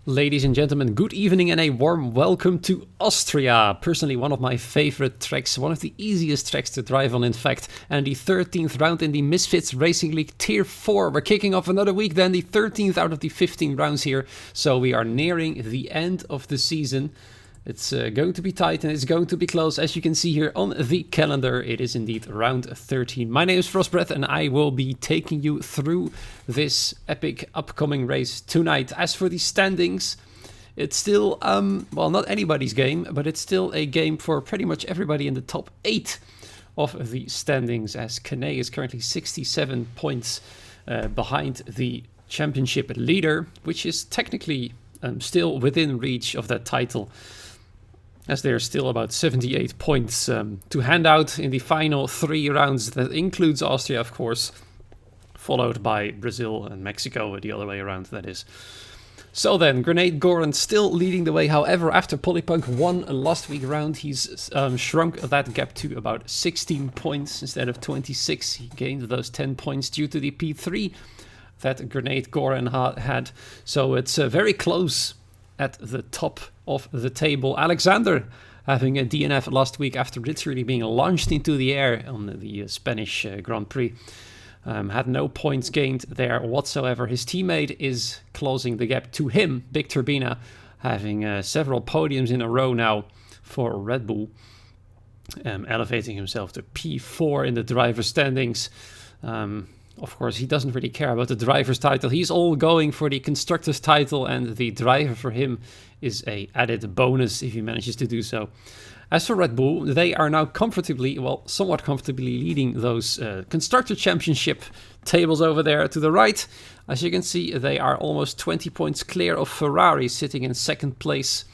Ladies and gentlemen, good evening and a warm welcome to Austria. Personally, one of my favorite tracks, one of the easiest tracks to drive on, in fact. And the 13th round in the Misfits Racing League Tier 4. We're kicking off another week then, the 13th out of the 15 rounds here. So we are nearing the end of the season. It's going to be tight and it's going to be close. As you can see here on the calendar, it is indeed round 13. My name is Frostbreath and I will be taking you through this epic upcoming race tonight. As for the standings, it's still, well, not anybody's game, but it's still a game for pretty much everybody in the top 8 of the standings, as Kane is currently 67 points behind the championship leader, which is technically still within reach of that title, as there are still about 78 points to hand out in the final 3 rounds. That includes Austria, of course, followed by Brazil and Mexico, the other way around, that is. So then, Grenade Goran still leading the way. However, after Polypunk won last week round, he's shrunk that gap to about 16 points instead of 26. He gained those 10 points due to the P3 that Grenade Goran had. So it's very close at the top of the table. Alexander having a DNF last week after literally being launched into the air on the Spanish Grand Prix. Had no points gained there whatsoever. His teammate is closing the gap to him, Big Turbina, having several podiums in a row now for Red Bull, elevating himself to P4 in the driver's standings. Of course, he doesn't really care about the driver's title. He's all going for the constructor's title, and the driver for him is a added bonus if he manages to do so. As for Red Bull, they are now comfortably, well, somewhat comfortably leading those Constructors Championship tables over there to the right. As you can see, they are almost 20 points clear of Ferrari, sitting in second place,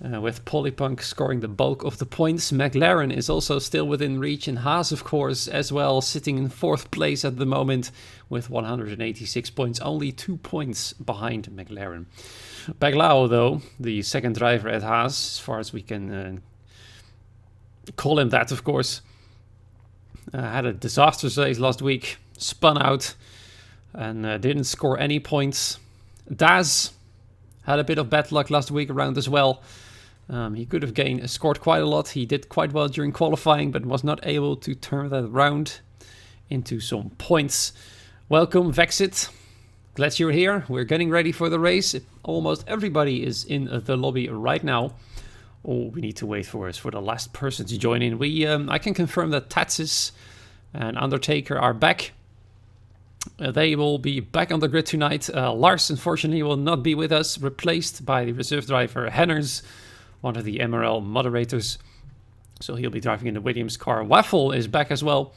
with Polypunk scoring the bulk of the points. McLaren is also still within reach, and Haas, of course, as well, sitting in 4th place at the moment with 186 points, only 2 points behind McLaren. Baglao, though, the second driver at Haas, as far as we can call him that, of course, had a disastrous race last week, spun out, and didn't score any points. Daz had a bit of bad luck last week around as well. He could have scored quite a lot. He did quite well during qualifying, but was not able to turn that round into some points. Welcome, Vexit. Glad you're here. We're getting ready for the race. Almost everybody is in the lobby right now. All we need to wait for is for the last person to join in. I can confirm that Tatsis and Undertaker are back. They will be back on the grid tonight. Lars, unfortunately, will not be with us, replaced by the reserve driver Henners, one of the MRL moderators. So he'll be driving in the Williams car. Waffle is back as well.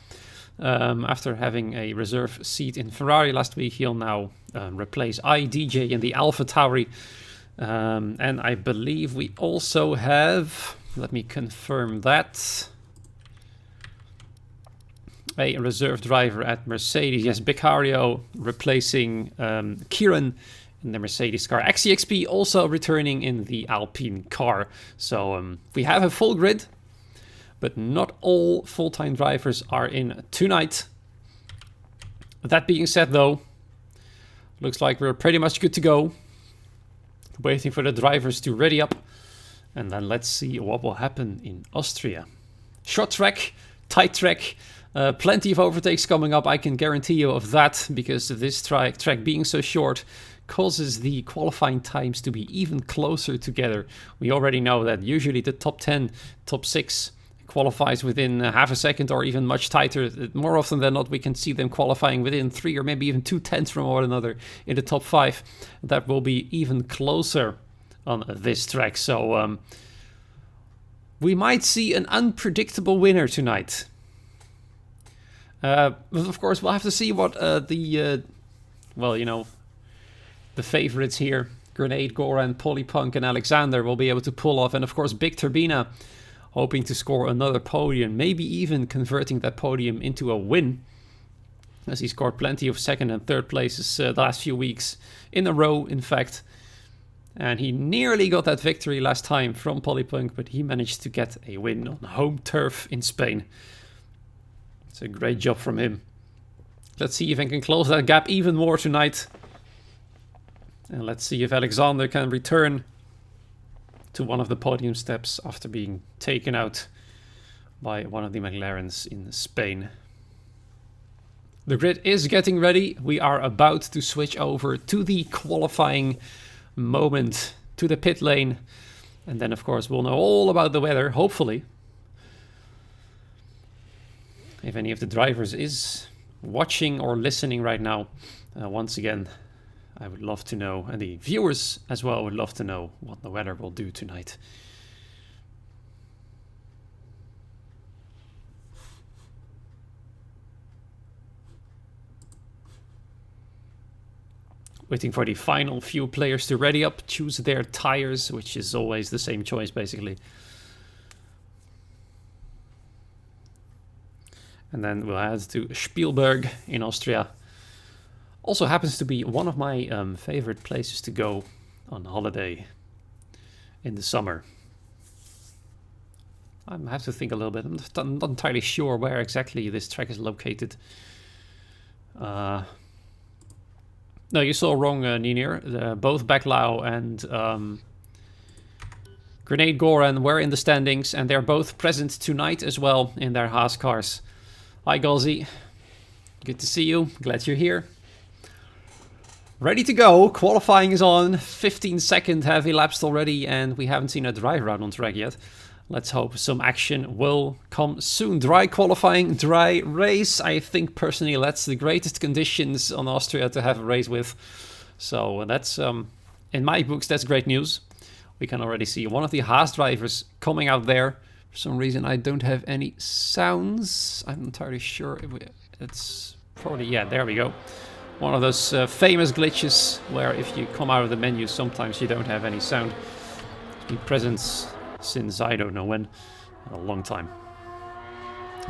After having a reserve seat in Ferrari last week, he'll now replace IDJ in the Alpha Tauri. And I believe we also have, let me confirm that, a reserve driver at Mercedes. Yes, Becario replacing Kieran in the Mercedes car. XCXP also returning in the Alpine car. So we have a full grid, but not all full-time drivers are in tonight. That being said, though, looks like we're pretty much good to go. Waiting for the drivers to ready up, and then let's see what will happen in Austria. Short track, tight track, plenty of overtakes coming up, I can guarantee you of that, because this track being so short causes the qualifying times to be even closer together. We already know that usually the top 10, top 6 qualifies within half a second or even much tighter. More often than not, we can see them qualifying within 3 or maybe even 2 tenths from one another in the top 5. That will be even closer on this track. So we might see an unpredictable winner tonight. But of course, we'll have to see what the favorites here, Grenade, Goran, Polypunk and Alexander, will be able to pull off. And of course, Big Turbina, hoping to score another podium, maybe even converting that podium into a win, as he scored plenty of 2nd and 3rd places the last few weeks in a row, in fact. And he nearly got that victory last time from Polypunk, but he managed to get a win on home turf in Spain. It's a great job from him. Let's see if I can close that gap even more tonight. And let's see if Alexander can return to one of the podium steps after being taken out by one of the McLarens in Spain. The grid is getting ready. We are about to switch over to the qualifying moment, to the pit lane. And then, of course, we'll know all about the weather, hopefully. If any of the drivers is watching or listening right now, once again, I would love to know, and the viewers as well would love to know what the weather will do tonight. Waiting for the final few players to ready up, choose their tires, which is always the same choice basically. And then we'll head to Spielberg in Austria. Also happens to be one of my favorite places to go on holiday in the summer. I have to think a little bit. I'm not entirely sure where exactly this track is located. No, you saw wrong, Ninir. Both Baclau and Grenade Goran were in the standings, and they're both present tonight as well in their Haas cars. Hi, Galzi. Good to see you. Glad you're here. Ready to go. Qualifying is on. 15-second have elapsed already, and we haven't seen a driver out on track yet. Let's hope some action will come soon. Dry qualifying, dry race. I think personally that's the greatest conditions on Austria to have a race with. So that's, in my books, that's great news. We can already see one of the Haas drivers coming out there. For some reason I don't have any sounds. I'm not entirely sure. It's probably, yeah, there we go. One of those famous glitches where if you come out of the menu sometimes you don't have any sound. It's been present since I don't know when, a long time.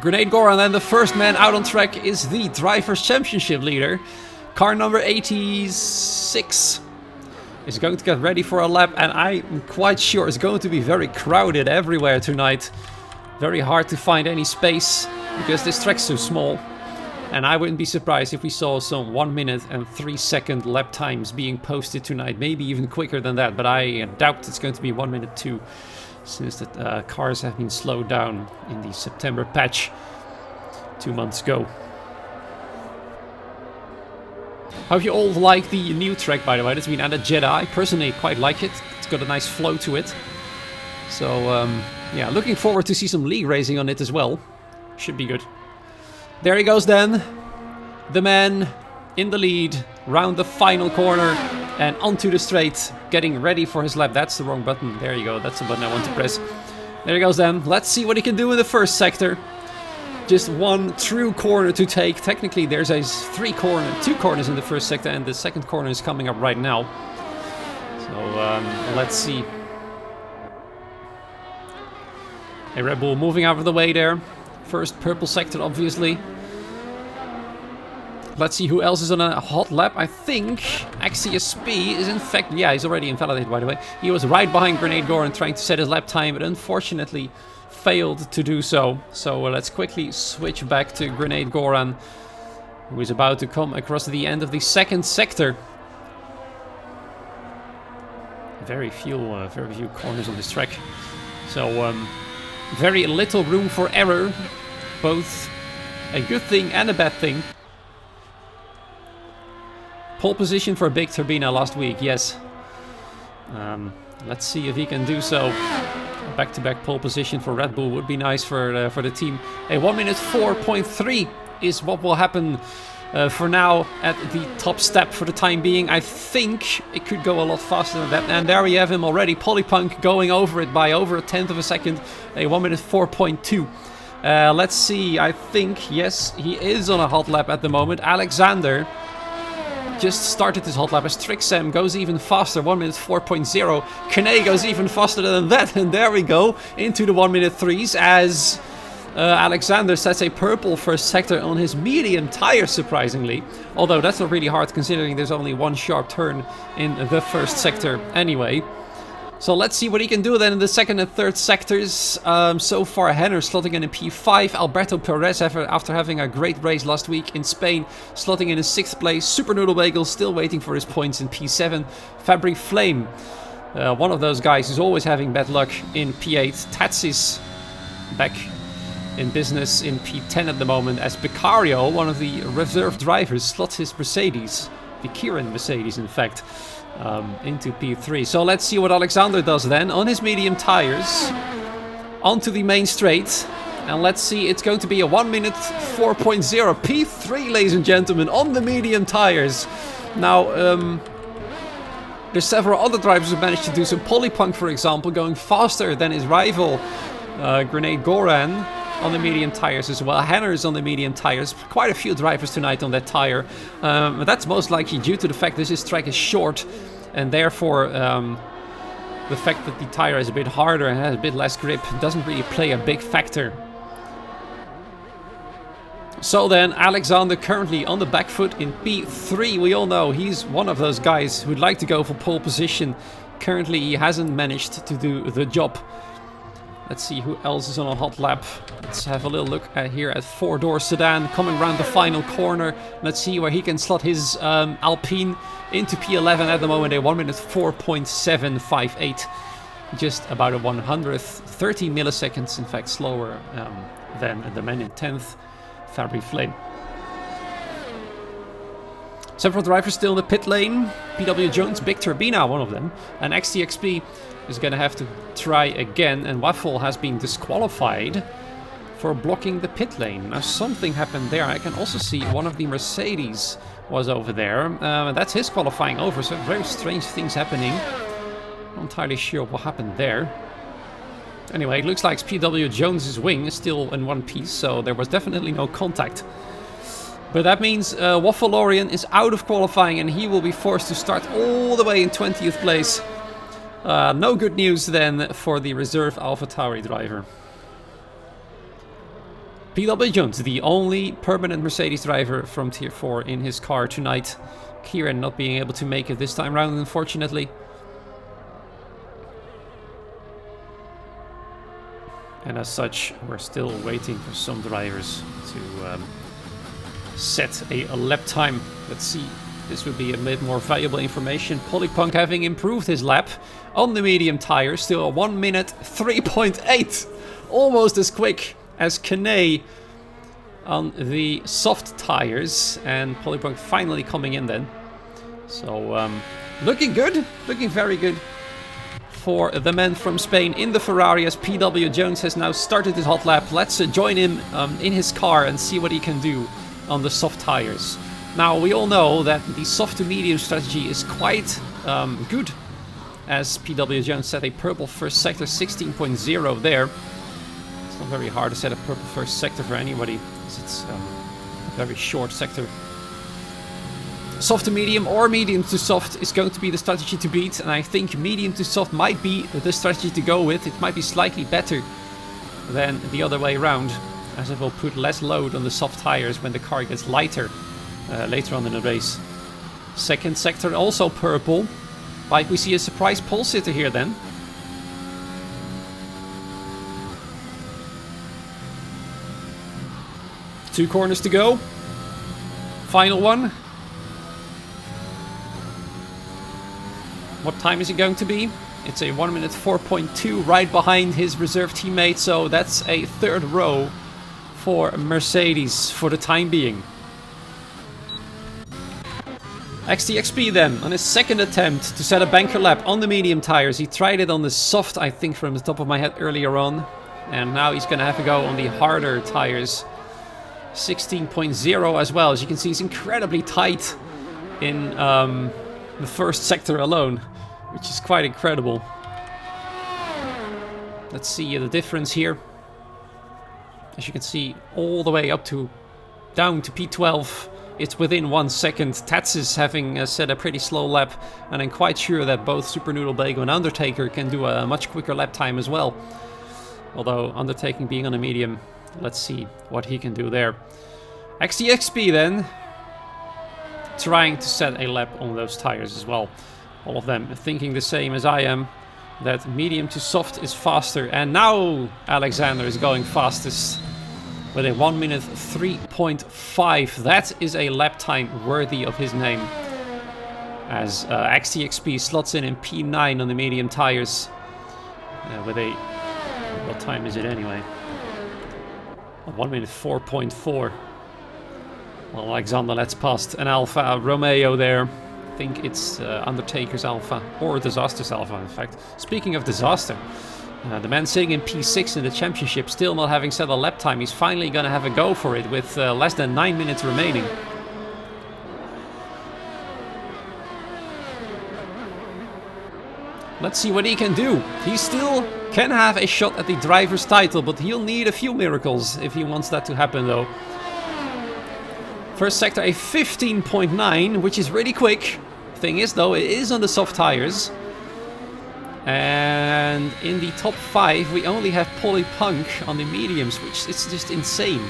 Grenade Goran, then the first man out on track is the Drivers' Championship leader. Car number 86 is going to get ready for a lap, and I'm quite sure it's going to be very crowded everywhere tonight. Very hard to find any space because this track's so small. And I wouldn't be surprised if we saw some 1 minute and 3 second lap times being posted tonight, maybe even quicker than that, but I doubt it's going to be 1 minute 2. Since the cars have been slowed down in the September patch 2 months ago. Hope you all like the new track, by the way. It's been added Jedi. I personally quite like it. It's got a nice flow to it. So, yeah, looking forward to see some league racing on it as well. Should be good. There he goes then. The man in the lead, round the final corner and onto the straight, getting ready for his lap. That's the wrong button. There you go. That's the button I want to press. There he goes then. Let's see what he can do in the first sector. Just one true corner to take. Technically, there's two corners in the first sector, and the second corner is coming up right now. So let's see. A Red Bull moving out of the way there. First purple sector, obviously. Let's see who else is on a hot lap. I think Axios P is in fact... Yeah, he's already invalidated, by the way. He was right behind Grenade Goran trying to set his lap time, but unfortunately failed to do so. So let's quickly switch back to Grenade Goran, who is about to come across the end of the second sector. Very few corners on this track. So very little room for error. Both a good thing and a bad thing. Pole position for Big Turbina last week, yes. Let's see if he can do so. Back-to-back pole position for Red Bull would be nice for the team. A 1 minute 4.3 is what will happen for now at the top step for the time being. I think it could go a lot faster than that. And there we have him already. Polypunk going over it by over a tenth of a second. A 1 minute 4.2. Let's see. I think, yes, he is on a hot lap at the moment. Alexander just started his hot lap as Trixem goes even faster, 1 minute 4.0. Kane goes even faster than that, and there we go, into the 1 minute 3s as Alexander sets a purple first sector on his medium tire, surprisingly. Although that's not really hard considering there's only one sharp turn in the first sector anyway. So let's see what he can do then in the second and third sectors. So far, Henner slotting in P5. Alberto Perez, after having a great race last week in Spain, slotting in 6th place. Super Noodle Bagel still waiting for his points in P7. Fabry Flame, one of those guys who's always having bad luck in P8. Tatsis back in business in P10 at the moment, as Becario, one of the reserve drivers, slots his Mercedes, the Kieran Mercedes in fact, into P3. So let's see what Alexander does then on his medium tires onto the main straight, and let's see, it's going to be a 1 minute 4.0 P3, ladies and gentlemen, on the medium tires. Now there's several other drivers who managed to do so. Polypunk, for example, going faster than his rival Grenade Goran on the medium tires as well. Henner's on the medium tires. Quite a few drivers tonight on that tire. That's most likely due to the fact that this track is short, and therefore the fact that the tire is a bit harder and has a bit less grip doesn't really play a big factor. So then, Alexander currently on the back foot in P3. We all know he's one of those guys who'd like to go for pole position. Currently he hasn't managed to do the job. Let's see who else is on a hot lap. Let's have a little look here at 4-door sedan coming around the final corner. Let's see where he can slot his Alpine into P11 at the moment. A 1 minute 4.758. Just about a 130 milliseconds, in fact, slower than the man in 10th, Fabry Flame. Several drivers still in the pit lane. PW Jones, Big Turbina, one of them. And XTXP is going to have to try again. And Waffle has been disqualified for blocking the pit lane. Now something happened there. I can also see one of the Mercedes was over there. That's his qualifying over. So very strange things happening. Not entirely sure what happened there. Anyway, it looks like PW Jones's wing is still in one piece. So there was definitely no contact. But that means Waffleorian is out of qualifying, and he will be forced to start all the way in 20th place. No good news then for the reserve AlphaTauri driver. PW Jones, the only permanent Mercedes driver from Tier 4 in his car tonight. Kieran not being able to make it this time round, unfortunately. And as such, we're still waiting for some drivers to set a lap time. Let's see, this would be a bit more valuable information. Polypunk having improved his lap on the medium tires, still a 1 minute 3.8, almost as quick as Kane on the soft tires, and Polypunk finally coming in then. So looking good, looking very good for the man from Spain in the Ferrari, as PW Jones has now started his hot lap. Let's join him in his car and see what he can do on the soft tires. Now, we all know that the soft to medium strategy is quite good, as PW Jones set a purple first sector 16.0 there. It's not very hard to set a purple first sector for anybody, because it's a very short sector. Soft to medium or medium to soft is going to be the strategy to beat, and I think medium to soft might be the strategy to go with. It might be slightly better than the other way around, as it will put less load on the soft tires when the car gets lighter later on in the race. Second sector also purple. Like, we see a surprise pole sitter here then. Two corners to go. Final one. What time is it going to be? It's a 1 minute 4.2, right behind his reserve teammate, so that's a third row for Mercedes for the time being. XTXP then, on his second attempt to set a banker lap on the medium tires. He tried it on the soft, I think, from the top of my head earlier on. And now he's going to have to go on the harder tires. 16.0 as well. As you can see, it's incredibly tight in the first sector alone, which is quite incredible. Let's see the difference here. As you can see, all the way up to down to P12, it's within 1 second. Tats is having set a pretty slow lap, and I'm quite sure that both Super Noodle Bagel and Undertaker can do a much quicker lap time as well. Although Undertaking being on a medium, let's see what he can do there. XTXP then, trying to set a lap on those tires as well. All of them thinking the same as I am. that medium to soft is faster. And now Alexander is going fastest with a 1 minute 3.5. That is a lap time worthy of his name. As XTXP slots in P9 on the medium tires with a... what time is it anyway? 1 minute 4.4. Well, Alexander lets past an Alfa Romeo there. I think it's Undertaker's Alpha, or Disaster's Alpha, in fact. Speaking of Disaster, the man sitting in P6 in the championship, still not having set a lap time. He's finally going to have a go for it with less than 9 minutes remaining. Let's see what he can do. He still can have a shot at the driver's title, but he'll need a few miracles if he wants that to happen, though. First sector, a 15.9, which is really quick. Thing is, though, it is on the soft tires. And in the top 5, we only have Polly Punk on the mediums, which is just insane.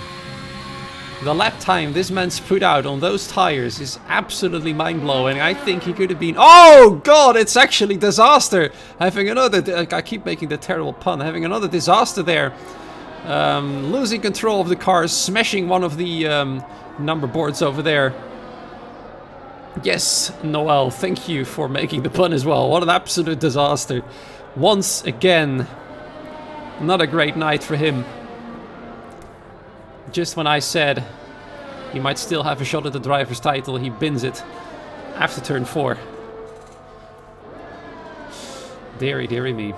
The lap time this man's put out on those tires is absolutely mind-blowing. I think he could have been... Oh, God, it's actually Disaster. Having another... I keep making the terrible pun. Having another Disaster there. Losing control of the car, smashing one of the number boards over there. Yes, Noel, thank you for making the pun as well. What an absolute disaster. Once again, not a great night for him. Just when I said he might still have a shot at the driver's title, he bins it after turn 4. Deary, deary me.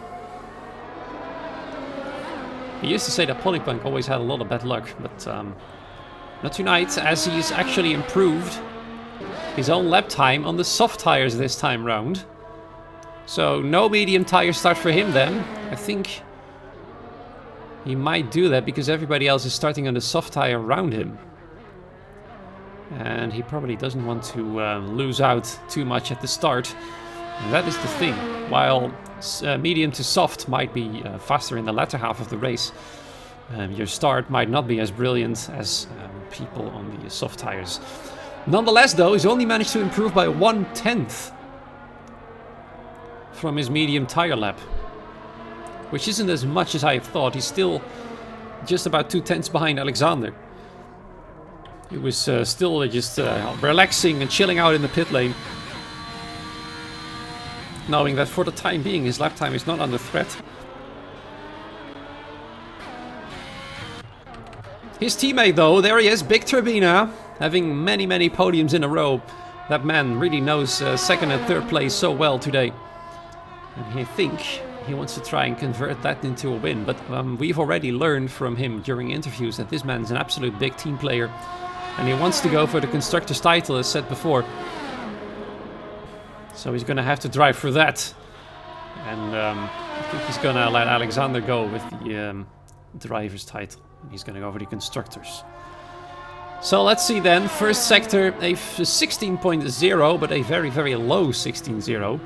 He used to say that Polypunk always had a lot of bad luck, but not tonight, as he's actually improved his own lap time on the soft tires this time round. So no medium tire start for him then. I think he might do that because everybody else is starting on the soft tire around him. And he probably doesn't want to lose out too much at the start. And that is the thing. While medium to soft might be faster in the latter half of the race, your start might not be as brilliant as people on the soft tires. Nonetheless, though, he's only managed to improve by 1/10 from his medium tire lap, which isn't as much as I thought. He's still just about 2/10 behind Alexander. He was still just relaxing and chilling out in the pit lane, knowing that for the time being his lap time is not under threat. His teammate, though, there he is, Big Turbina, having many podiums in a row. That man really knows second and third place so well today. And I think he wants to try and convert that into a win. But we've already learned from him during interviews that this man's an absolute big team player. And he wants to go for the Constructors title, as said before. So he's going to have to drive for that. And I think he's going to let Alexander go with the driver's title. He's going to go for the Constructors. So let's see then. First sector, a 16.0, but a very low 16.0.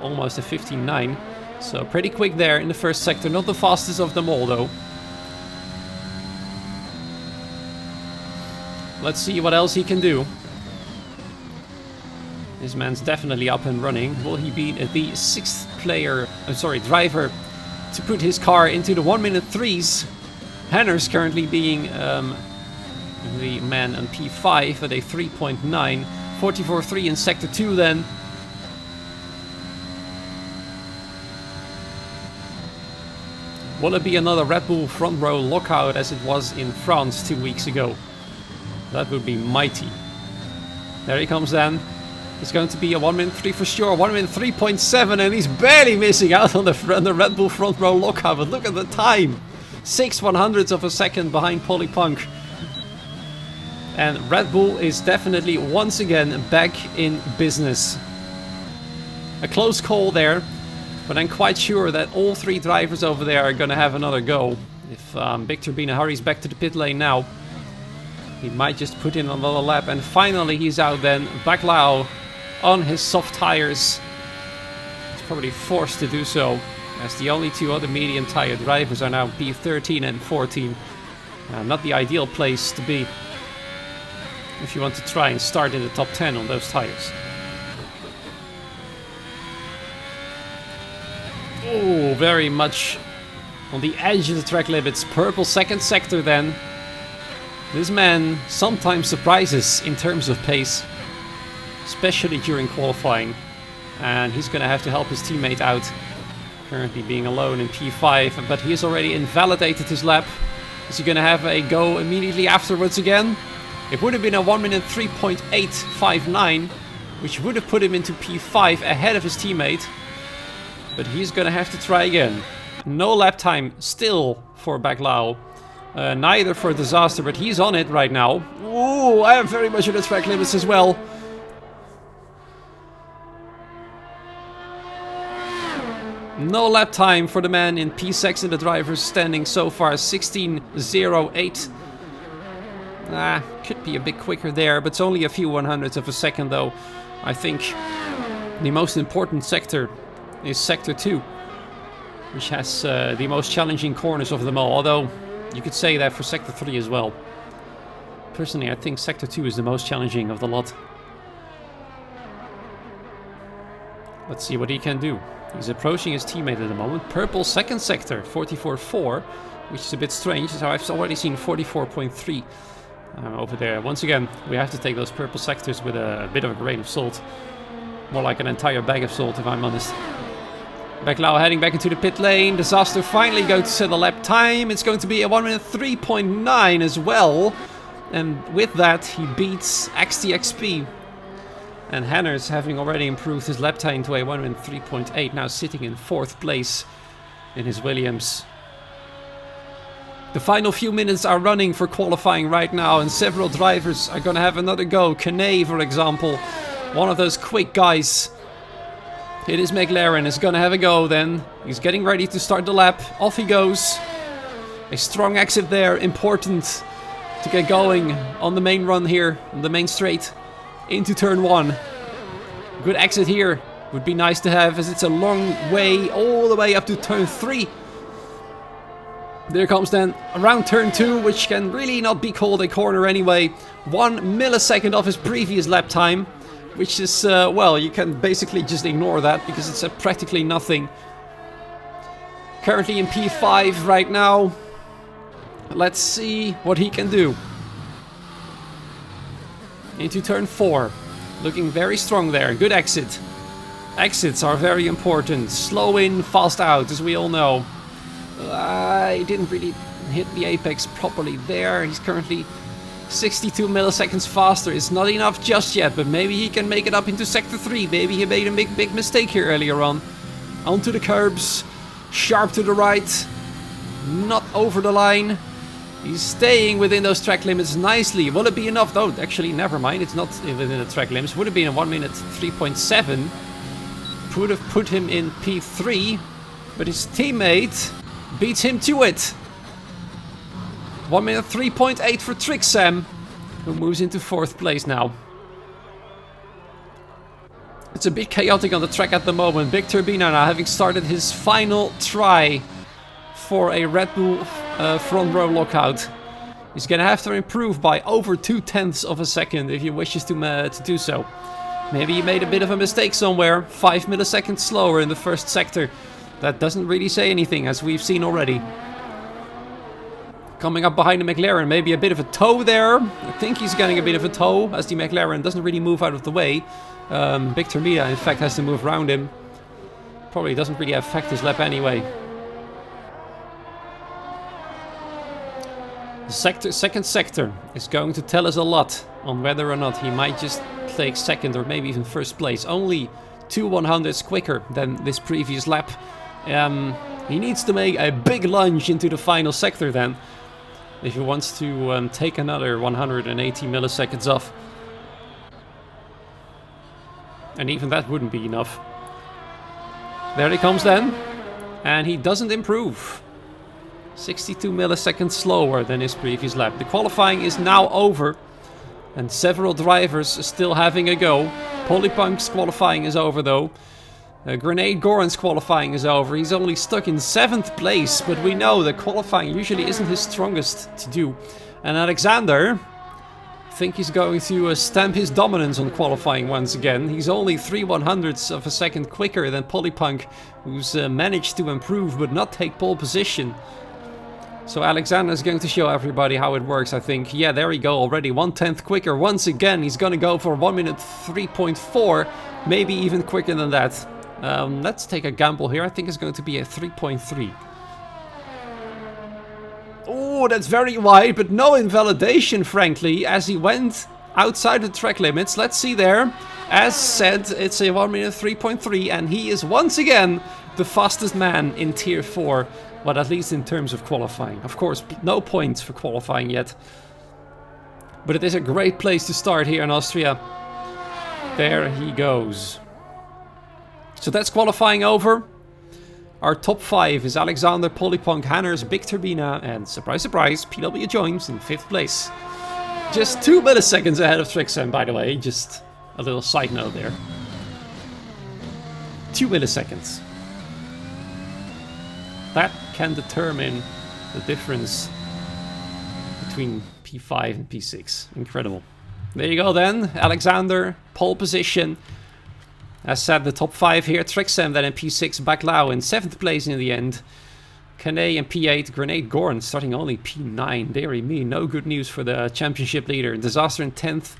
Almost a 15.9. So pretty quick there in the first sector. Not the fastest of them all, though. Let's see what else he can do. This man's definitely up and running. Will he be the 6th driver to put his car into the 1 minute 3s? Henner's currently being the man on P5 at a 3.9. 44.3 in sector 2 then. Will it be another Red Bull front row lockout as it was in France 2 weeks ago? That would be mighty. There he comes then. It's going to be a 1 minute 3 for sure. 1 minute 3.7, and he's barely missing out on the Red Bull front row lockout. But look at the time. 6/100ths of a second behind Polly Punk. And Red Bull is definitely once again back in business. A close call there, but I'm quite sure that all 3 drivers over there are going to have another go. If Big Turbina hurries back to the pit lane now, he might just put in another lap. And finally he's out then. Baclau on his soft tires. He's probably forced to do so, as the only 2 other medium tire drivers are now P13 and 14. Not the ideal place to be if you want to try and start in the top 10 on those tires. Oh, very much on the edge of the track limits. Purple second sector then. This man sometimes surprises in terms of pace, especially during qualifying. And he's going to have to help his teammate out. Currently being alone in P5, but he's already invalidated his lap. Is he going to have a go immediately afterwards again? It would have been a 1 minute 3.859, which would have put him into P5 ahead of his teammate. But he's going to have to try again. No lap time still for Baclau. Neither for Disaster, but he's on it right now. Ooh, I am very much at the track limits as well. No lap time for the man in P6 and the driver's standing so far 16.08. Could be a bit quicker there, but it's only a few 100ths of a second though. I think the most important sector is Sector 2, which has the most challenging corners of them all, although you could say that for Sector 3 as well. Personally, I think Sector 2 is the most challenging of the lot. Let's see what he can do. He's approaching his teammate at the moment. Purple second sector, 44.4, which is a bit strange, so I've already seen 44.3 over there. Once again, we have to take those purple sectors with a bit of a grain of salt. More like an entire bag of salt, if I'm honest. Baclau heading back into the pit lane. Disaster finally going to set a lap time. It's going to be a 1 minute 3.9 as well. And with that, he beats XTXP. And Hanners, having already improved his lap time to a 1 minute 3.8, now sitting in 4th place in his Williams. The final few minutes are running for qualifying right now, and several drivers are going to have another go. Kane, for example, one of those quick guys. It is McLaren, is going to have a go then. He's getting ready to start the lap. Off he goes. A strong exit there, important to get going on the main run here, on the main straight. Into turn 1. Good exit here. Would be nice to have, as it's a long way all the way up to turn 3. There comes then around turn 2, which can really not be called a corner anyway. 1 millisecond off his previous lap time, which is, well, you can basically just ignore that because it's practically nothing. Currently in P5 right now. Let's see what he can do. Into turn 4. Looking very strong there. Good exit. Exits are very important. Slow in, fast out, as we all know. He didn't really hit the apex properly there. He's currently 62 milliseconds faster. It's not enough just yet, but maybe he can make it up into Sector 3. Maybe he made a big mistake here earlier on. Onto the curbs. Sharp to the right. Not over the line. He's staying within those track limits nicely. Will it be enough? though? Actually, never mind. It's not within the track limits. Would have been a 1 minute 3.7. Would have put him in P3. But his teammate beats him to it. 1 minute 3.8 for Trixam, who moves into 4th place now. It's a bit chaotic on the track at the moment. Big Turbina now having started his final try for a Red Bull front row lockout. He's gonna have to improve by over 0.2 of a second if he wishes to do so. Maybe he made a bit of a mistake somewhere. 5 milliseconds slower in the first sector. That doesn't really say anything, as we've seen already. Coming up behind the McLaren, maybe a bit of a tow there. I think he's getting a bit of a tow, as the McLaren doesn't really move out of the way. Big Turbina, in fact, has to move around him. Probably doesn't really affect his lap anyway. The second sector is going to tell us a lot on whether or not he might just take second or maybe even first place. Only 2 100ths quicker than this previous lap. He needs to make a big lunge into the final sector then, if he wants to take another 180 milliseconds off. And even that wouldn't be enough. There he comes then, and he doesn't improve. 62 milliseconds slower than his previous lap. The qualifying is now over, and several drivers still having a go. Polypunk's qualifying is over though. Grenade Goran's qualifying is over. He's only stuck in 7th place, but we know that qualifying usually isn't his strongest to do. And Alexander, think he's going to stamp his dominance on qualifying once again. He's only 3/100ths of a second quicker than Polypunk, who's managed to improve but not take pole position. So Alexander is going to show everybody how it works, I think. Yeah, there we go, already 1/10 quicker. Once again, he's going to go for 1 minute 3.4, maybe even quicker than that. Let's take a gamble here. I think it's going to be a 3.3. Oh, that's very wide, but no invalidation, frankly, as he went outside the track limits. Let's see there. As said, it's a 1 minute 3.3, and he is once again the fastest man in Tier 4, but at least in terms of qualifying. Of course, no points for qualifying yet, but it is a great place to start here in Austria. There he goes. So that's qualifying over. Our top 5 is Alexander, Polypunk, Hanners, Big Turbina, and surprise, surprise, PW Jones in 5th place. Just 2 milliseconds ahead of Trixem, by the way. Just a little side note there. 2 milliseconds. That can determine the difference between P5 and P6. Incredible. There you go then. Alexander, pole position. As said, the top 5 here, Trixem, then in P6, Baclau in 7th place in the end. Canet in P8, Grenade Gorn starting only P9. Deary me, no good news for the championship leader. Disaster in 10th,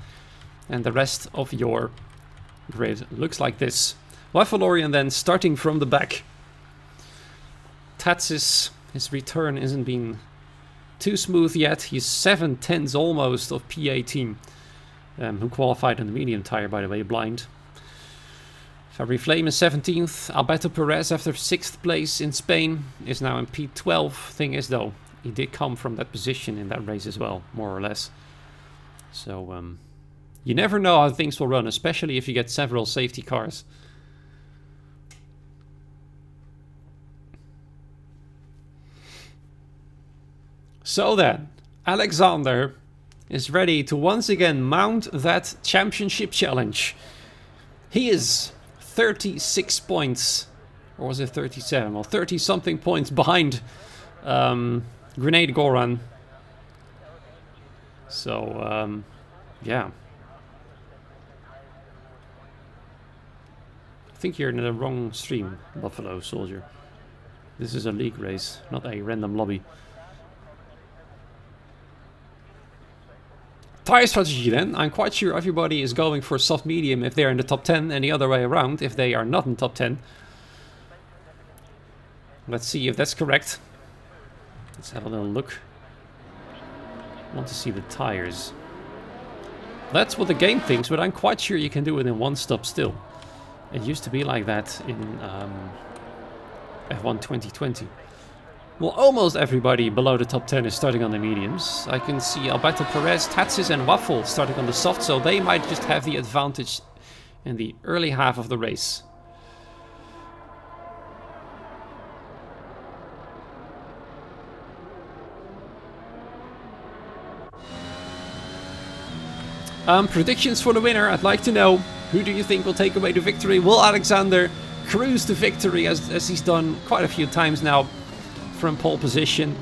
and the rest of your grid looks like this. Waffalorian then starting from the back. Tatsis, his return isn't been too smooth yet. He's 7/10 almost of P18, who qualified on the medium tire, by the way, blind. Fabry Flame is 17th. Alberto Perez, after 6th place in Spain, is now in P12. Thing is, though, he did come from that position in that race as well, more or less. So, you never know how things will run, especially if you get several safety cars. So then, Alexander is ready to once again mount that championship challenge. He is 36 points, or was it 37? Well, 30 something points behind Grenade Goran. So, yeah. I think you're in the wrong stream, Buffalo Soldier. This is a league race, not a random lobby. Tire strategy then. I'm quite sure everybody is going for soft medium if they're in the top 10, and the other way around if they are not in top 10. Let's see if that's correct. Let's have a little look. I want to see the tires. That's what the game thinks, but I'm quite sure you can do it in one stop still. It used to be like that in F1 2020. Well, almost everybody below the top 10 is starting on the mediums. I can see Alberto Perez, Tatsis and Waffle starting on the soft, so they might just have the advantage in the early half of the race. Predictions for the winner, I'd like to know. Who do you think will take away the victory? Will Alexander cruise to victory as he's done quite a few times now from pole position?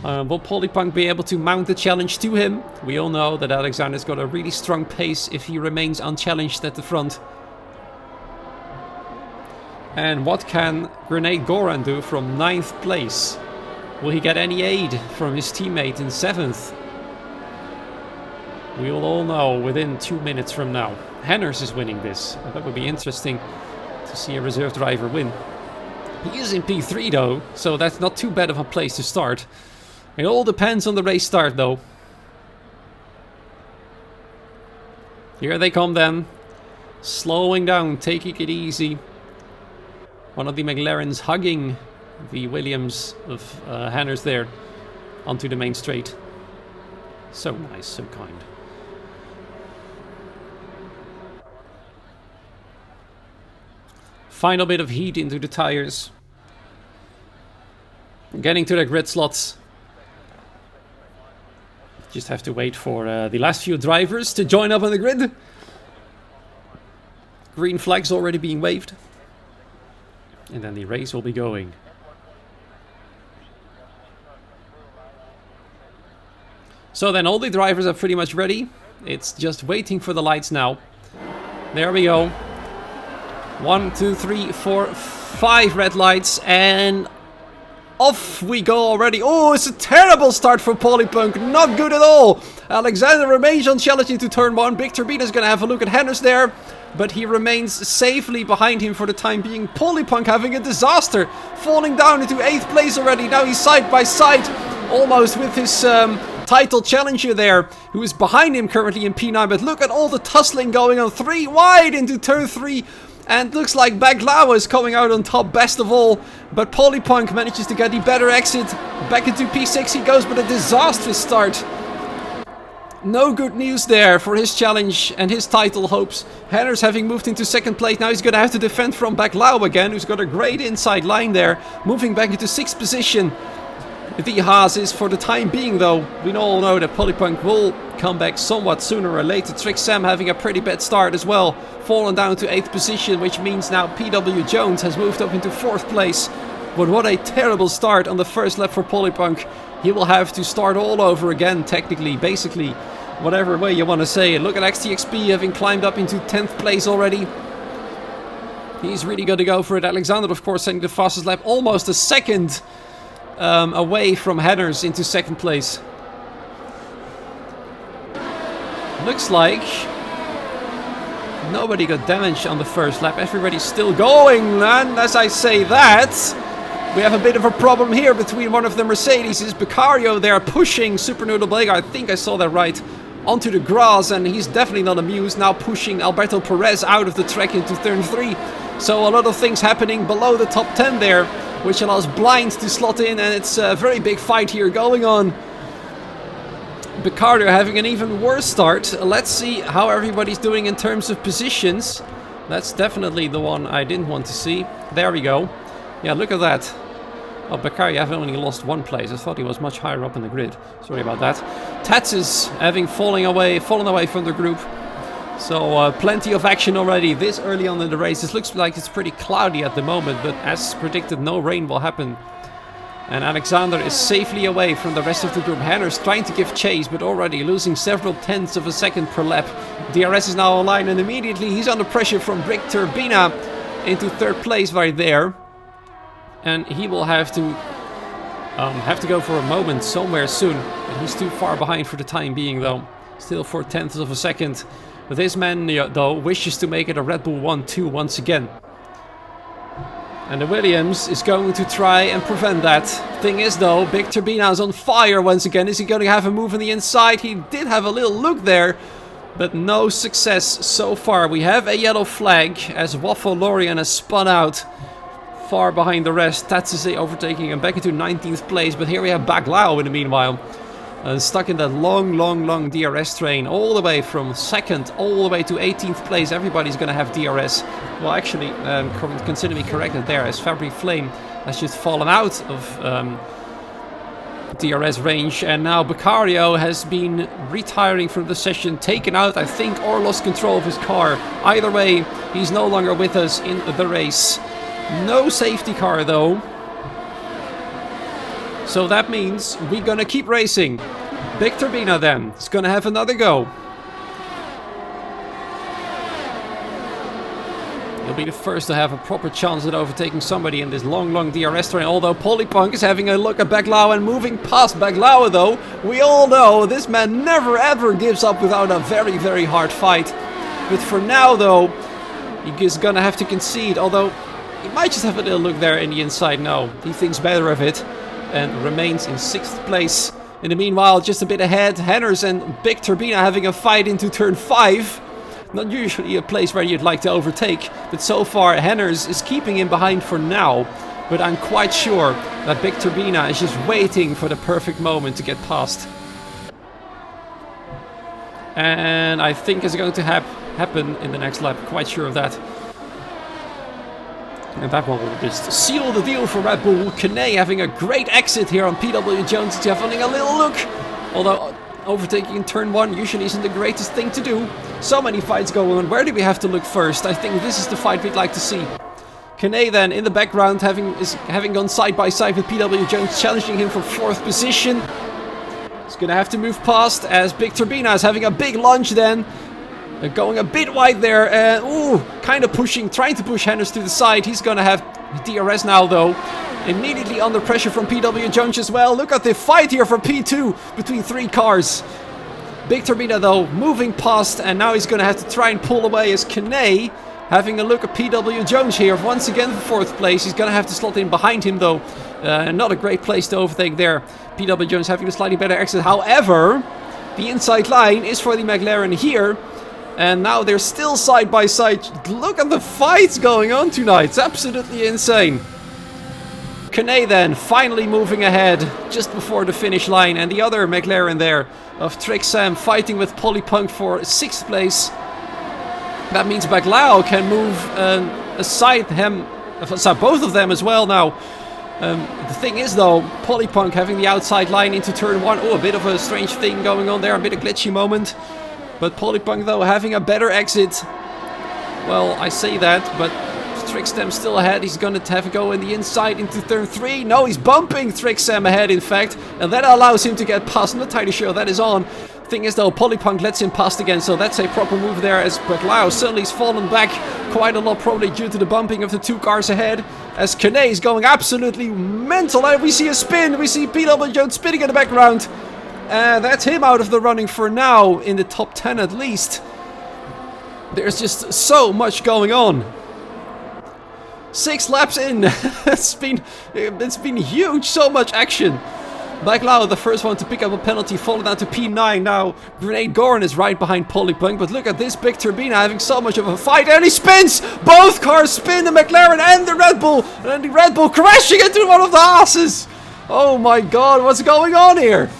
Will Polypunk be able to mount the challenge to him? We all know that Alexander's got a really strong pace if he remains unchallenged at the front. And what can Grenade Goran do from 9th place? Will he get any aid from his teammate in 7th? We will all know within 2 minutes from now. Hanners is winning this. That would be interesting to see a reserve driver win. He is in P3 though, so that's not too bad of a place to start. It all depends on the race start though. Here they come then. Slowing down, taking it easy. One of the McLarens hugging the Williams of Hanners there onto the main straight. So nice, so kind. Final bit of heat into the tires. Getting to the grid slots. Just have to wait for the last few drivers to join up on the grid. Green flags already being waved. And then the race will be going. So then all the drivers are pretty much ready. It's just waiting for the lights now. There we go. 1, 2, 3, 4, 5 red lights, and off we go already. Oh, it's a terrible start for Polypunk. Not good at all. Alexander remains on challenge into turn 1. Big Turbina's gonna have a look at Hennes there, but he remains safely behind him for the time being. Polypunk having a disaster, falling down into 8th place already. Now he's side by side, almost with his title challenger there, who is behind him currently in P9. But look at all the tussling going on. 3 wide into turn 3. And looks like Baglauer is coming out on top, best of all. But Polypunk manages to get the better exit. Back into P6 he goes, but a disastrous start. No good news there for his challenge and his title hopes. Hennes having moved into 2nd place. Now he's going to have to defend from Baglauer again, who's got a great inside line there. Moving back into 6th position. The Haas is for the time being, though. We all know that Polypunk will come back somewhat sooner or later. Trick Sam having a pretty bad start as well. Fallen down to 8th position, which means now PW Jones has moved up into 4th place. But what a terrible start on the first lap for Polypunk. He will have to start all over again, technically, basically. Whatever way you want to say it. Look at XTXP having climbed up into 10th place already. He's really going to go for it. Alexander, of course, setting the fastest lap. Almost a second away from Hennes into 2nd place. Looks like nobody got damaged on the first lap. Everybody's still going, and as I say that, we have a bit of a problem here between one of the Mercedes. Is Becario there pushing Super Noodle Blake, I think I saw that right, onto the grass, and he's definitely not amused. Now pushing Alberto Perez out of the track into turn 3. So a lot of things happening below the top 10 there, which allows Blind to slot in, and it's a very big fight here going on. Becario having an even worse start. Let's see how everybody's doing in terms of positions. That's definitely the one I didn't want to see. There we go. Yeah, look at that. Oh, Becario having only lost 1 place. I thought he was much higher up in the grid. Sorry about that. Tatsis having fallen away from the group. So plenty of action already this early on in the race. It looks like it's pretty cloudy at the moment, but as predicted, no rain will happen. And Alexander is safely away from the rest of the group. Hennes trying to give chase, but already losing several tenths of a second per lap. DRS is now online, and immediately he's under pressure from Brick Turbina into 3rd place right there. And he will have to go for a moment somewhere soon. But he's too far behind for the time being, though. Still 4 tenths of a second. But this man, though, wishes to make it a Red Bull 1-2 once again. And the Williams is going to try and prevent that. Thing is, though, Big Turbina is on fire once again. Is he going to have a move on the inside? He did have a little look there, but no success so far. We have a yellow flag as Waffle Lorian has spun out far behind the rest. Tatsuse overtaking him back into 19th place. But here we have Baglao in the meanwhile. Stuck in that long DRS train, all the way from 2nd all the way to 18th place. Everybody's going to have DRS. Well, actually, consider me corrected there, as Fabry Flame has just fallen out of DRS range. And now Becario has been retiring from the session, taken out, I think, or lost control of his car. Either way, he's no longer with us in the race. No safety car, though. So that means we're gonna keep racing. Big Turbina then is gonna have another go. He'll be the first to have a proper chance at overtaking somebody in this long DRS train. Although Polypunk is having a look at Baglauer and moving past Baglauer, though. We all know this man never ever gives up without a very hard fight. But for now, though, he's gonna have to concede. Although he might just have a little look there in the inside. No, he thinks better of it. And remains in 6th place. In the meanwhile, just a bit ahead, Hennes and Big Turbina having a fight into turn 5. Not usually a place where you'd like to overtake, but so far Hennes is keeping him behind for now. But I'm quite sure that Big Turbina is just waiting for the perfect moment to get past. And I think it's going to happen in the next lap, quite sure of that. And that one will just seal the deal for Red Bull. Kane having a great exit here on PW Jones. Jeff having a little look. Although overtaking in turn 1 usually isn't the greatest thing to do. So many fights going on. Where do we have to look first? I think this is the fight we'd like to see. Kane then in the background having gone side by side with PW Jones, challenging him for 4th position. He's going to have to move past as Big Turbina is having a big lunge then. Going a bit wide there. Kind of pushing, trying to push Hennes to the side. He's going to have DRS now though. Immediately under pressure from PW Jones as well. Look at the fight here for P2 between 3 cars. Big Turbina though moving past, and now he's going to have to try and pull away as Kane having a look at PW Jones here. Once again for 4th place. He's going to have to slot in behind him though. Not a great place to overtake there. PW Jones having a slightly better exit. However, the inside line is for the McLaren here. And now they're still side by side. Look at the fights going on tonight. It's absolutely insane. Kane then finally moving ahead just before the finish line. And the other McLaren there of Trick Sam fighting with Polypunk for 6th place. That means Baglao can move aside both of them as well now. The thing is though, Polypunk having the outside line into turn 1. Oh, a bit of a strange thing going on there. A bit of glitchy moment. But Polypunk though having a better exit. Well, I say that, but Tricksam still ahead. He's gonna have a go in the inside into turn 3. No, he's bumping Tricksam ahead in fact. And that allows him to get past. I'm not entirely sure that is on. Thing is though, Polypunk lets him past again. So that's a proper move there as Baglao suddenly has fallen back quite a lot. Probably due to the bumping of the 2 cars ahead. As Kane is going absolutely mental. And we see a spin. We see PW Jones spinning in the background. That's him out of the running for now, in the top 10 at least. There's just so much going on. 6 laps in. it's been huge, so much action. Baglao, the first one to pick up a penalty, falling down to P9 now. Grenade Goran is right behind Polypunk, but look at this Big Turbina having so much of a fight, and he spins! Both cars spin, the McLaren and the Red Bull, and the Red Bull crashing into one of the asses! Oh my god, what's going on here?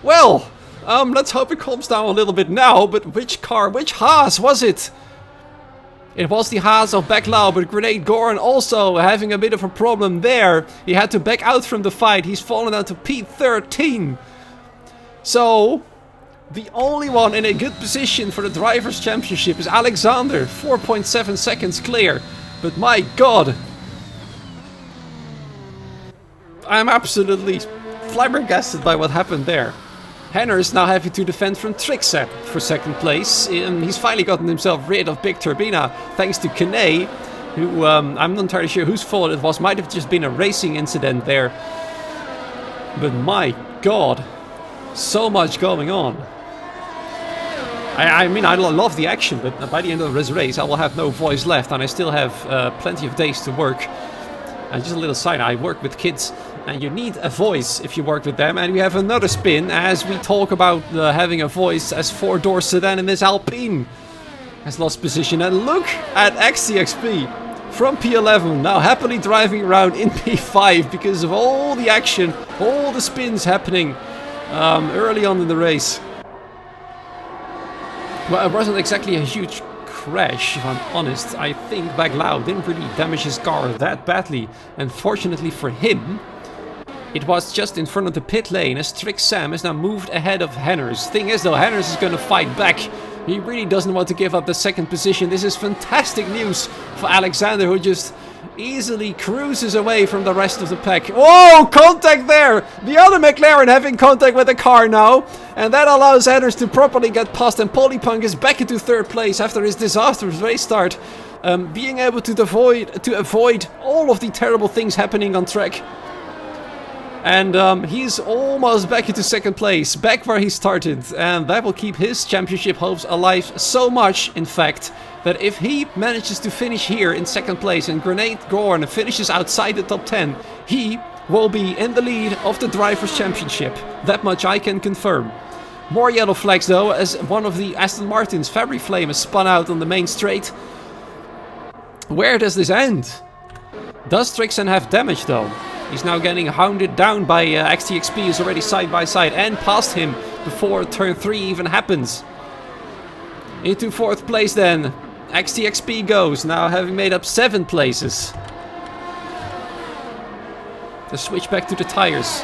Well, let's hope it calms down a little bit now, but which car, which Haas was it? It was the Haas of Baglao, but Grenade Goran also having a bit of a problem there. He had to back out from the fight. He's fallen down to P13. So, the only one in a good position for the Drivers' Championship is Alexander. 4.7 seconds clear. But my god. I'm absolutely flabbergasted by what happened there. Henner is now having to defend from Tricksap for 2nd place. He's finally gotten himself rid of Big Turbina thanks to Kane, who I'm not entirely sure whose fault it was. Might have just been a racing incident there. But my god, so much going on. I mean, I love the action, but by the end of this race I will have no voice left, and I still have plenty of days to work. And just a little side, I work with kids, and you need a voice if you work with them. And we have another spin as we talk about having a voice, as 4-door sedan in this Alpine has lost position. And look at XTXP from P11 now happily driving around in P5 because of all the action, all the spins happening early on in the race. Well, it wasn't exactly a huge crash, if I'm honest. I think Baglao didn't really damage his car that badly, and fortunately for him, it was just in front of the pit lane as Trick Sam is now moved ahead of Henners. Thing is though, Henners is going to fight back. He really doesn't want to give up the 2nd position. This is fantastic news for Alexander, who just easily cruises away from the rest of the pack. Whoa, contact there! The other McLaren having contact with the car now, and that allows Henners to properly get past, and Polypunk is back into 3rd place after his disastrous race start, being able to avoid all of the terrible things happening on track. And he's almost back into 2nd place, back where he started, and that will keep his championship hopes alive so much, in fact, that if he manages to finish here in 2nd place and Grenade Goran finishes outside the top 10, he will be in the lead of the Drivers' Championship. That much I can confirm. More yellow flags though, as one of the Aston Martin's Fabric Flame is spun out on the main straight. Where does this end? Does Trixen have damage though? He's now getting hounded down by XTXP, who's already side by side and past him before turn 3 even happens. Into 4th place then, XTXP goes, now having made up 7 places. The switch back to the tires.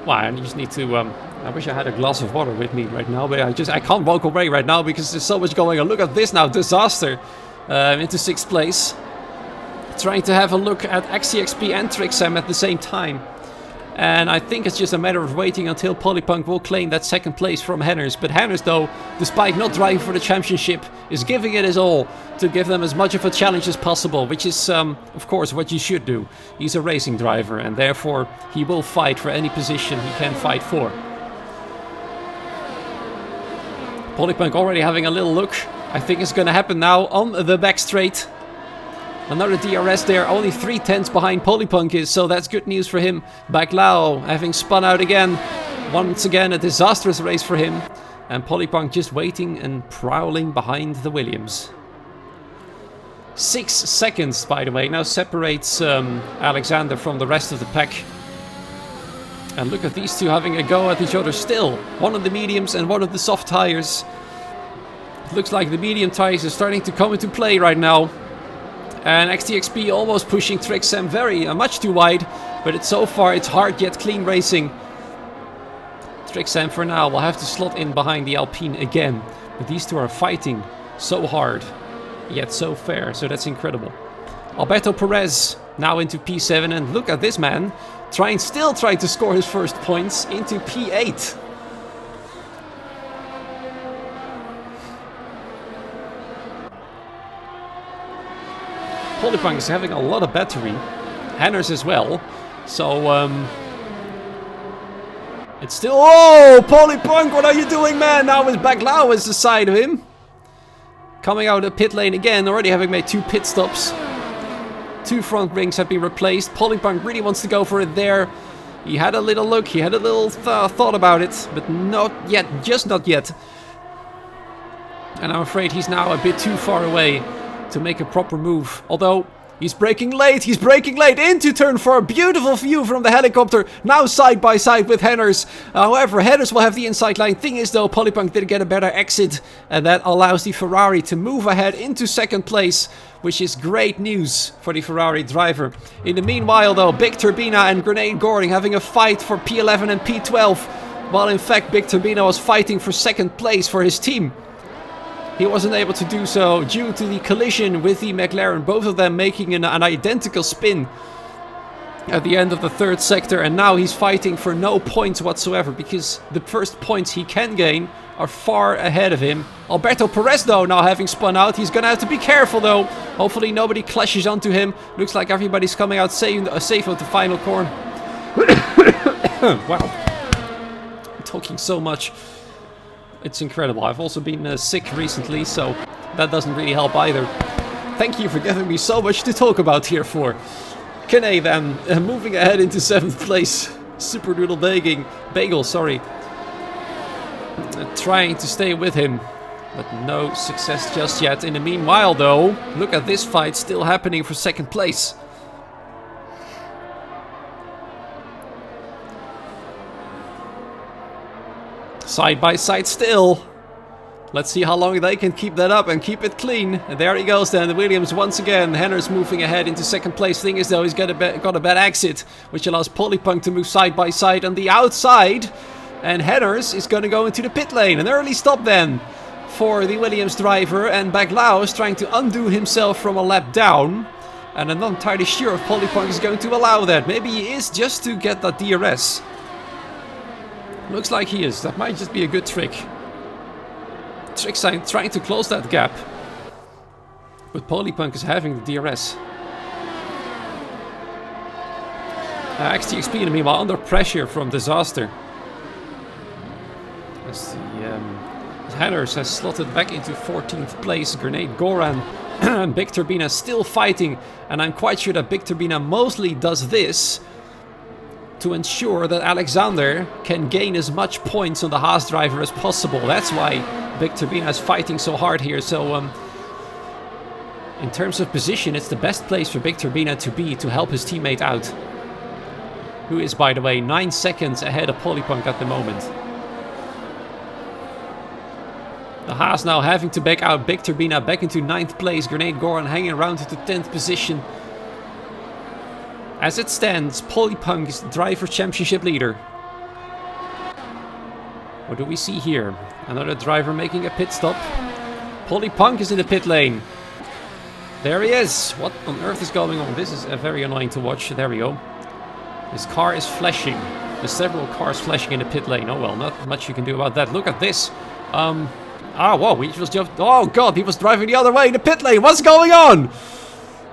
Well, I just need to, I wish I had a glass of water with me right now, but I can't walk away right now because there's so much going on. Look at this now, disaster. into 6th place. Trying to have a look at XTXP and Trixem at the same time. And I think it's just a matter of waiting until Polypunk will claim that 2nd place from Henners. But Henners, though, despite not driving for the championship, is giving it his all to give them as much of a challenge as possible, which is, of course, what you should do. He's a racing driver, and therefore he will fight for any position he can fight for. Polypunk already having a little look. I think it's going to happen now on the back straight. Another DRS there, only 3/10 behind Polypunk is, so that's good news for him. Baclau having spun out again. Once again, a disastrous race for him. And Polypunk just waiting and prowling behind the Williams. 6 seconds, by the way, now separates Alexander from the rest of the pack. And look at these two having a go at each other still. One of the mediums and one of the soft tires. It looks like the medium tires are starting to come into play right now. And XTXP almost pushing Trixem very much too wide, but so far it's hard yet clean racing. Trixem for now will have to slot in behind the Alpine again, but these two are fighting so hard, yet so fair, so that's incredible. Alberto Perez now into P7, and look at this man, still trying to score his first points into P8. Polypunk is having a lot of battery. Henners as well. So, it's still... Oh! Polypunk, what are you doing, man? Now his Baclau is the side of him. Coming out of the pit lane again, already having made 2 pit stops. 2 front rings have been replaced. Polypunk really wants to go for it there. He had a little look, he had a little thought about it, but not yet, just not yet. And I'm afraid he's now a bit too far away to make a proper move. Although he's braking late into turn 4. Beautiful view from the helicopter. Now side by side with Henners. However, Henners will have the inside line. Thing is though, Polypunk did get a better exit, and that allows the Ferrari to move ahead into 2nd place, which is great news for the Ferrari driver. In the meanwhile though, Big Turbina and Grenade Goring having a fight for P11 and P12, while in fact Big Turbina was fighting for 2nd place for his team. He wasn't able to do so due to the collision with the McLaren, both of them making an identical spin at the end of the 3rd sector, and now he's fighting for no points whatsoever because the first points he can gain are far ahead of him. Alberto Perez though now having spun out, he's gonna have to be careful though. Hopefully nobody clashes onto him. Looks like everybody's coming out safe of the final corner. Wow, I'm talking so much. It's incredible. I've also been sick recently, so that doesn't really help either. Thank you for giving me so much to talk about here for. Kene then, moving ahead into 7th place. Super Doodle Bagel, sorry. Trying to stay with him, but no success just yet. In the meanwhile though, look at this fight still happening for 2nd place. Side by side still. Let's see how long they can keep that up and keep it clean. And there he goes then, the Williams once again. Henners moving ahead into 2nd place. Thing is though, he's got a bad exit, which allows Polypunk to move side by side on the outside. And Henners is going to go into the pit lane. An early stop then for the Williams driver. And Baclau is trying to undo himself from a lap down. And I'm not entirely sure if Polypunk is going to allow that. Maybe he is, just to get that DRS. Looks like he is. That might just be a good trick. Trixime trying to close that gap. But Polypunk is having the DRS. XTXP in the meanwhile under pressure from Disaster. As the Henners has slotted back into 14th place. Grenade Goran and Big Turbina still fighting. And I'm quite sure that Big Turbina mostly does this to ensure that Alexander can gain as much points on the Haas driver as possible. That's why Big Turbina is fighting so hard here. So in terms of position, it's the best place for Big Turbina to be to help his teammate out, who is, by the way, 9 seconds ahead of Polypunk at the moment. The Haas now having to back out Big Turbina back into 9th place. Grenade Goran hanging around into 10th position. As it stands, Polypunk is the Driver Championship leader. What do we see here? Another driver making a pit stop. Polypunk is in the pit lane. There he is! What on earth is going on? This is very annoying to watch. There we go. His car is flashing. There's several cars flashing in the pit lane. Oh well, not much you can do about that. Look at this. Whoa, he just jumped. Oh god, he was driving the other way in the pit lane. What's going on?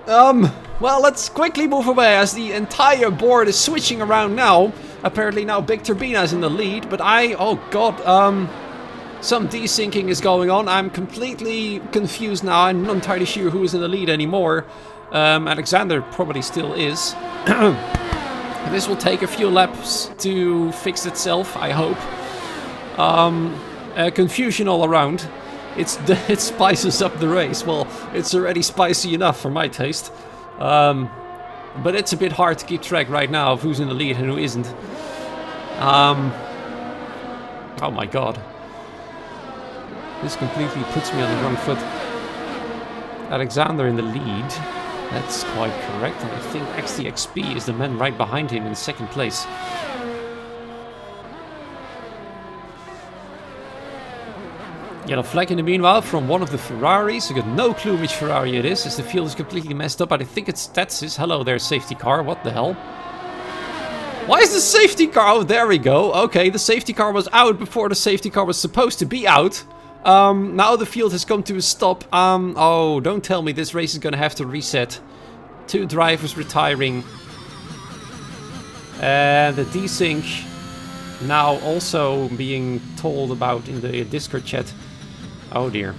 Well, let's quickly move away as the entire board is switching around now. Apparently now Big Turbina is in the lead, but oh god, some desyncing is going on. I'm completely confused now. I'm not entirely sure who is in the lead anymore. Alexander probably still is. This will take a few laps to fix itself, I hope. Confusion all around. It spices up the race. Well, it's already spicy enough for my taste. But it's a bit hard to keep track right now of who's in the lead and who isn't. Oh my god. This completely puts me on the wrong foot. Alexander in the lead. That's quite correct. And I think XTXP is the man right behind him in second place. Yellow flag in the meanwhile from one of the Ferraris. I got no clue which Ferrari it is, as the field is completely messed up. But I think it's Tetsis. Hello there, safety car. What the hell? Why is the safety car? Oh, there we go. Okay, the safety car was out before the safety car was supposed to be out. Now the field has come to a stop. Oh, don't tell me this race is gonna have to reset. 2 drivers retiring. And the desync now also being told about in the Discord chat. Oh dear.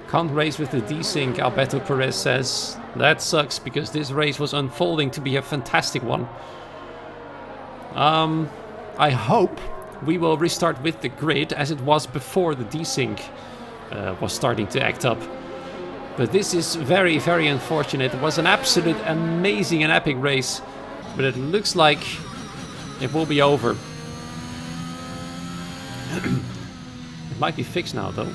Can't race with the desync, Alberto Perez says. That sucks, because this race was unfolding to be a fantastic one. I hope we will restart with the grid as it was before the desync was starting to act up. But this is very, very unfortunate. It was an absolute amazing and epic race, but it looks like it will be over. It might be fixed now though.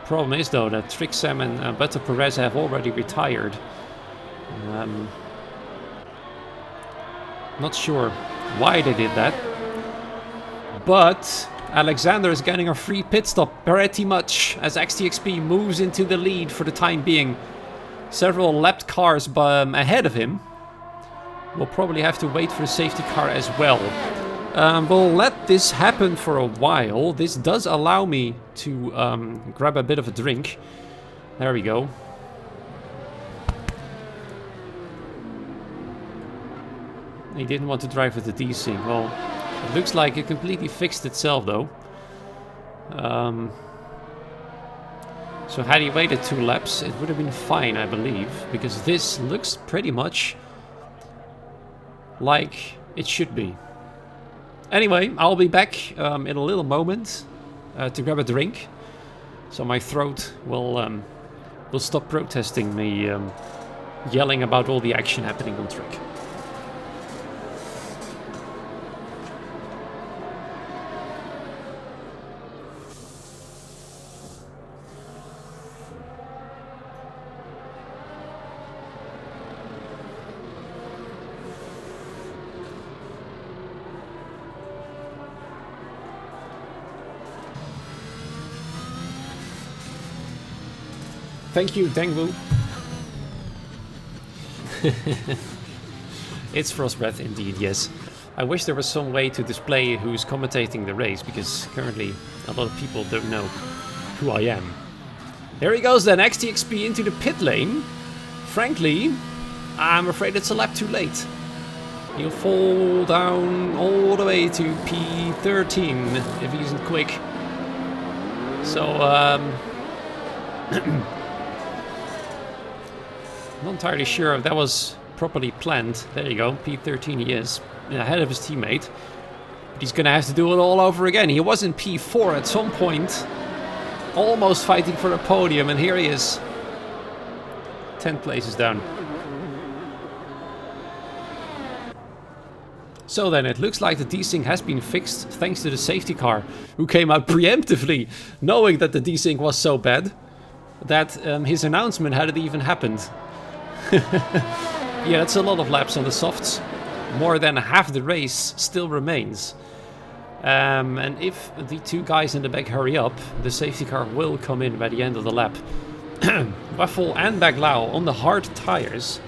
Problem is though that Trixam and Beto Perez have already retired. Not sure why they did that. But Alexander is getting a free pit stop pretty much as XTXP moves into the lead for the time being. Several lapped cars ahead of him. We'll probably have to wait for the safety car as well. We'll let this happen for a while. This does allow me to grab a bit of a drink. There we go. He didn't want to drive with the desync. Well, it looks like it completely fixed itself though. So had he waited 2 laps, it would have been fine, I believe. Because this looks pretty much like it should be. Anyway, I'll be back in a little moment to grab a drink. So my throat will stop protesting me yelling about all the action happening on track. Thank you, Dengwu. It's Frostbreath indeed, yes. I wish there was some way to display who's commentating the race, because currently a lot of people don't know who I am. There he goes then, XTXP into the pit lane. Frankly, I'm afraid it's a lap too late. He'll fall down all the way to P13 if he isn't quick. So, not entirely sure if that was properly planned. There you go, P13 he is, ahead of his teammate. But he's gonna have to do it all over again. He was in P4 at some point, almost fighting for a podium, and here he is. 10 places down. So then, it looks like the desync has been fixed thanks to the safety car, who came out preemptively, knowing that the desync was so bad, that his announcement hadn't even happened. Yeah, that's a lot of laps on the softs. More than half the race still remains. And if the two guys in the back hurry up, the safety car will come in by the end of the lap. Waffle and Baglao on the hard tires.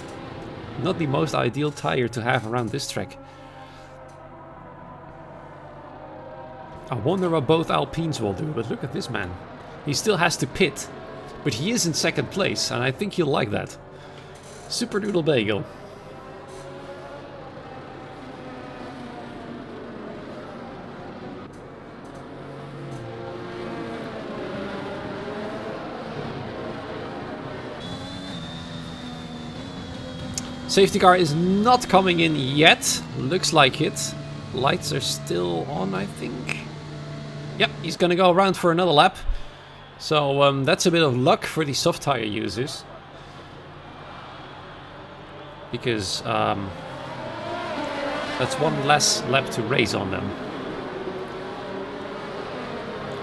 Not the most ideal tire to have around this track. I wonder what both Alpines will do, but look at this man. He still has to pit, but he is in second place, and I think he'll like that. Super Noodle Bagel. Safety car is not coming in yet. Looks like it. Lights are still on, I think. Yep, he's gonna go around for another lap. So that's a bit of luck for the soft tire users. Because that's one less lap to race on them.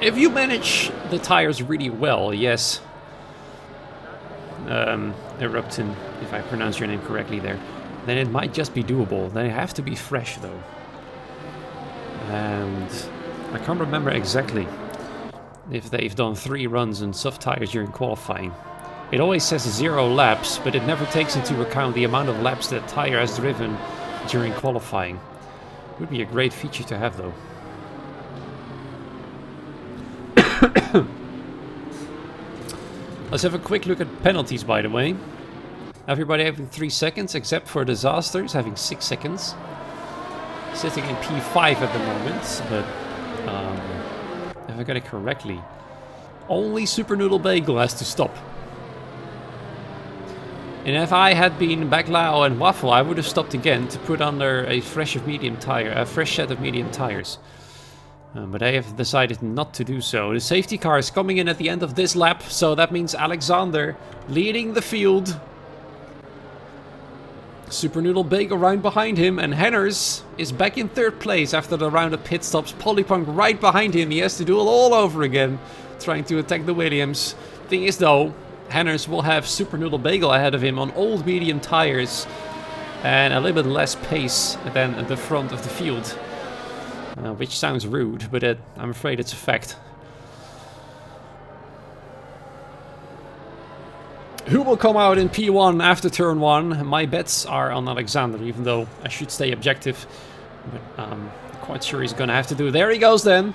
If you manage the tires really well, yes. Eruptin, if I pronounce your name correctly there, then it might just be doable. They have to be fresh though. And I can't remember exactly if they've done 3 runs in soft tires during qualifying. It always says 0 laps, but it never takes into account the amount of laps that tire has driven during qualifying. Would be a great feature to have though. Let's have a quick look at penalties, by the way. Everybody having 3 seconds, except for Disasters having 6 seconds. Sitting in P5 at the moment, but if I got it correctly, only Super Noodle Bagel has to stop. And if I had been Baglao and Waffle, I would have stopped again to put under a fresh set of medium tires. But they have decided not to do so. The safety car is coming in at the end of this lap, so that means Alexander leading the field. Super Noodle Bagel round behind him, and Henners is back in 3rd place after the round of pit stops. Polypunk right behind him. He has to do it all over again, trying to attack the Williams. Thing is though, Henners will have Super Noodle Bagel ahead of him on old medium tires and a little bit less pace than at the front of the field. Which sounds rude, but I'm afraid it's a fact. Who will come out in P1 after turn 1? My bets are on Alexander, even though I should stay objective. But I'm quite sure he's gonna have to do it. There he goes then.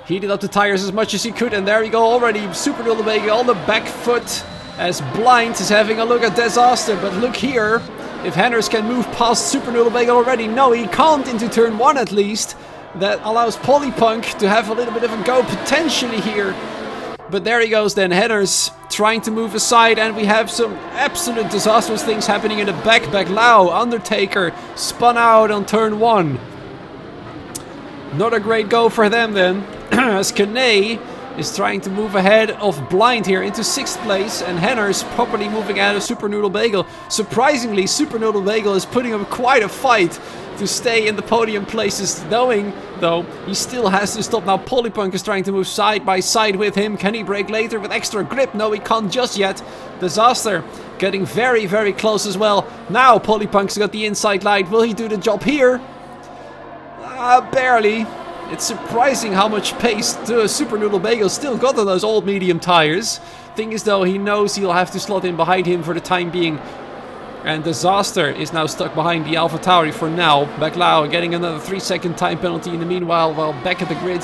Heated up the tires as much as he could, and there you go already. Super Noodle Bagel on the back foot as Blind is having a look at Disaster. But look here. If Henners can move past Super Noodle Bagel already, no, he can't into turn 1 at least. That allows Polypunk to have a little bit of a go potentially here. But there he goes then, Henners trying to move aside, and we have some absolute disastrous things happening in the back. Baglao, Undertaker, spun out on turn 1. Not a great go for them then, as Kanei is trying to move ahead of Blind here into 6th place, and Henners properly moving ahead of Super Noodle Bagel. Surprisingly, Super Noodle Bagel is putting up quite a fight to stay in the podium places, knowing though he still has to stop now. Polypunk is trying to move side by side with him. Can he brake later with extra grip? No, he can't just yet. Disaster getting very, very close as well. Now Polypunk's got the inside light. Will he do the job here? Barely. It's surprising how much pace the Super Noodle Bagel still got on those old medium tires. Thing is though, he knows he'll have to slot in behind him for the time being. And Disaster is now stuck behind the AlphaTauri for now. Baglao getting another 3-second time penalty in the meanwhile, while back at the grid.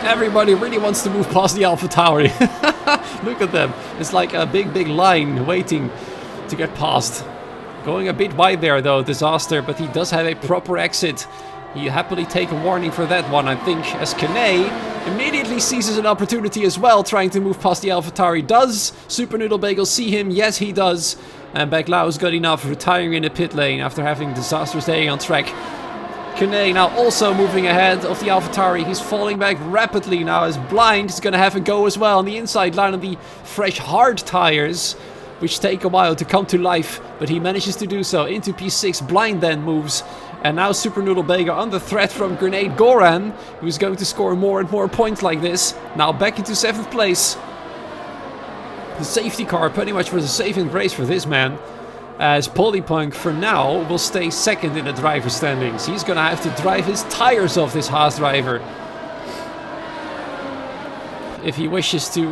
Everybody really wants to move past the AlphaTauri. Look at them. It's like a big, big line waiting to get past. Going a bit wide there though, Disaster, but he does have a proper exit. He happily take a warning for that one, I think, as Kanei immediately seizes an opportunity as well, trying to move past the AlphaTauri. Does Super Noodle Bagel see him? Yes, he does. And Baglao's got enough, retiring in the pit lane after having disastrous day on track. Kanei now also moving ahead of the AlphaTauri. He's falling back rapidly now as Blind is going to have a go as well on the inside line of the fresh hard tires, which take a while to come to life, but he manages to do so. Into P6, Blind then moves. And now Super Noodle Bagel under threat from Grenade Goran, who's going to score more and more points like this. Now back into 7th place. The safety car pretty much was a saving grace for this man. as Polypunk for now will stay second in the driver standings. He's gonna have to drive his tires off, this Haas driver, if he wishes to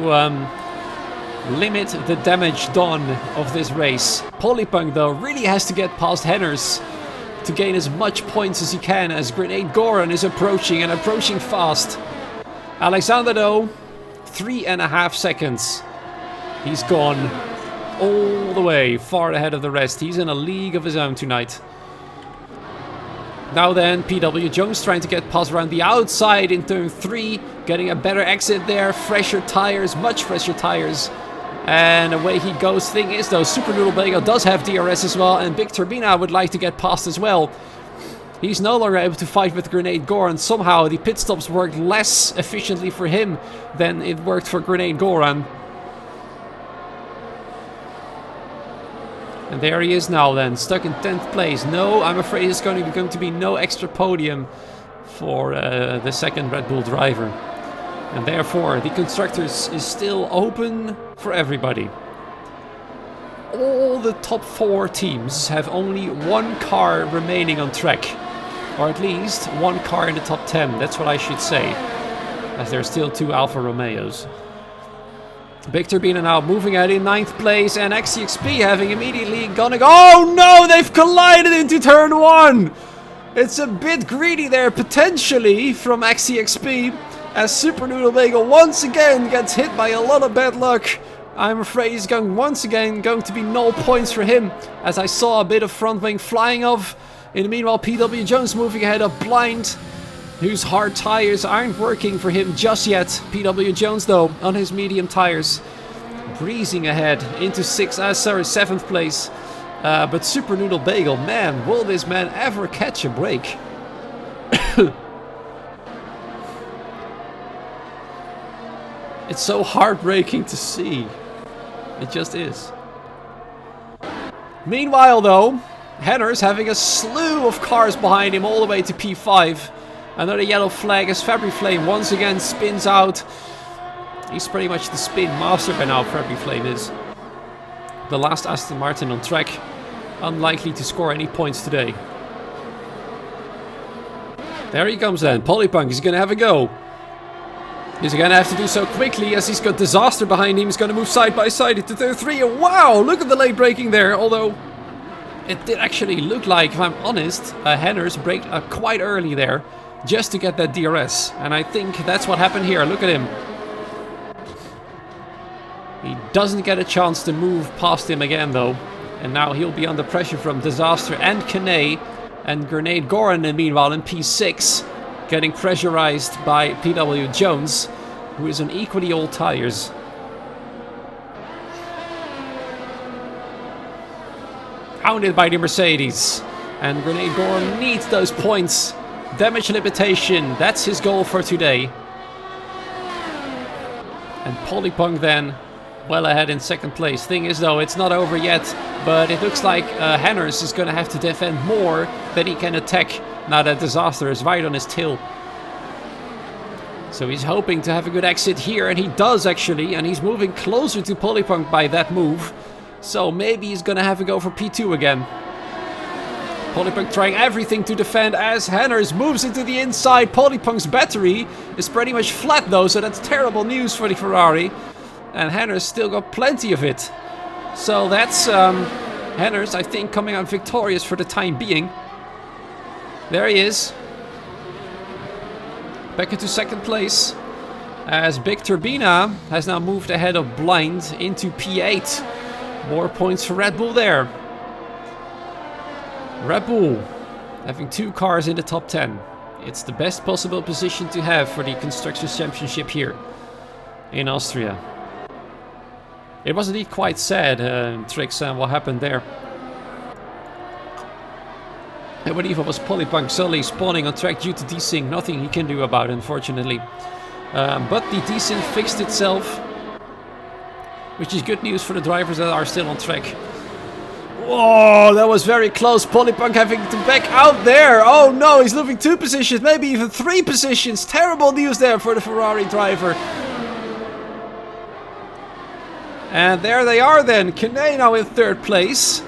limit the damage done of this race. Polypunk though really has to get past Henners to gain as much points as he can, as Grenade Goran is approaching and approaching fast. Alexander though, 3.5 seconds. He's gone all the way, far ahead of the rest. He's in a league of his own tonight. Now then, PW Jones trying to get past around the outside in turn 3, getting a better exit there, fresher tires, much fresher tires. And away he goes. Thing is though, Super Noodle Bagel does have DRS as well, and Big Turbina would like to get past as well. He's no longer able to fight with Grenade Goran. Somehow the pit stops worked less efficiently for him than it worked for Grenade Goran. And there he is now then, stuck in 10th place. No, I'm afraid it's going to be no extra podium for the second Red Bull driver. And therefore, the Constructors is still open for everybody. All the top 4 teams have only 1 car remaining on track. Or at least 1 car in the top 10, that's what I should say. As there are still 2 Alfa Romeos. Big Turbina now moving out in 9th place, and XCXP having immediately gonna go. Oh no, they've collided into turn 1! It's a bit greedy there, potentially, from XCXP. As Super Noodle Bagel once again gets hit by a lot of bad luck. I'm afraid he's once again going to be no points for him, as I saw a bit of front wing flying off. In the meanwhile, PW Jones moving ahead of Blind, whose hard tires aren't working for him just yet. PW Jones though, on his medium tires, breezing ahead into 7th place. But Super Noodle Bagel, man, will this man ever catch a break? It's so heartbreaking to see. It just is. Meanwhile though, Henners having a slew of cars behind him all the way to P5. Another yellow flag as Fabry Flame once again spins out. He's pretty much the spin master by now, Fabry Flame is. The last Aston Martin on track. Unlikely to score any points today. There he comes then. Polypunk is going to have a go. He's going to have to do so quickly as he's got Disaster behind him. He's going to move side by side into turn 3. And wow, look at the late braking there. Although it did actually look like, if I'm honest, Henners braked quite early there. Just to get that DRS. And I think that's what happened here. Look at him. He doesn't get a chance to move past him again though. And now he'll be under pressure from Disaster and Kane. And Grenade Goran, meanwhile, in P6. Getting pressurized by PW Jones, who is on equally old tires. Hounded by the Mercedes. And Grenade Goran needs those points. Damage limitation, that's his goal for today. And Polypunk then, well ahead in 2nd place. Thing is though, it's not over yet, but it looks like Henners is going to have to defend more than he can attack now that Disaster is right on his tail. So he's hoping to have a good exit here, and he does actually, and he's moving closer to Polypunk by that move. So maybe he's going to have a go for P2 again. Polypunk trying everything to defend as Henners moves into the inside. Polypunk's battery is pretty much flat though, so that's terrible news for the Ferrari. And Henners still got plenty of it. So that's Henners, I think, coming out victorious for the time being. There he is. Back into 2nd place. As Big Turbina has now moved ahead of Blind into P8. More points for Red Bull there. Red Bull having 2 cars in the top 10. It's the best possible position to have for the Constructors Championship here in Austria. It was indeed quite sad, Trix, what happened there. I believe it was Polypunk suddenly spawning on track due to desync. Nothing he can do about it, unfortunately. But the desync fixed itself, which is good news for the drivers that are still on track. Whoa, that was very close. Polypunk having to back out there. Oh no, he's losing 2 positions, maybe even 3 positions. Terrible news there for the Ferrari driver. And there they are then. Kane now in 3rd place.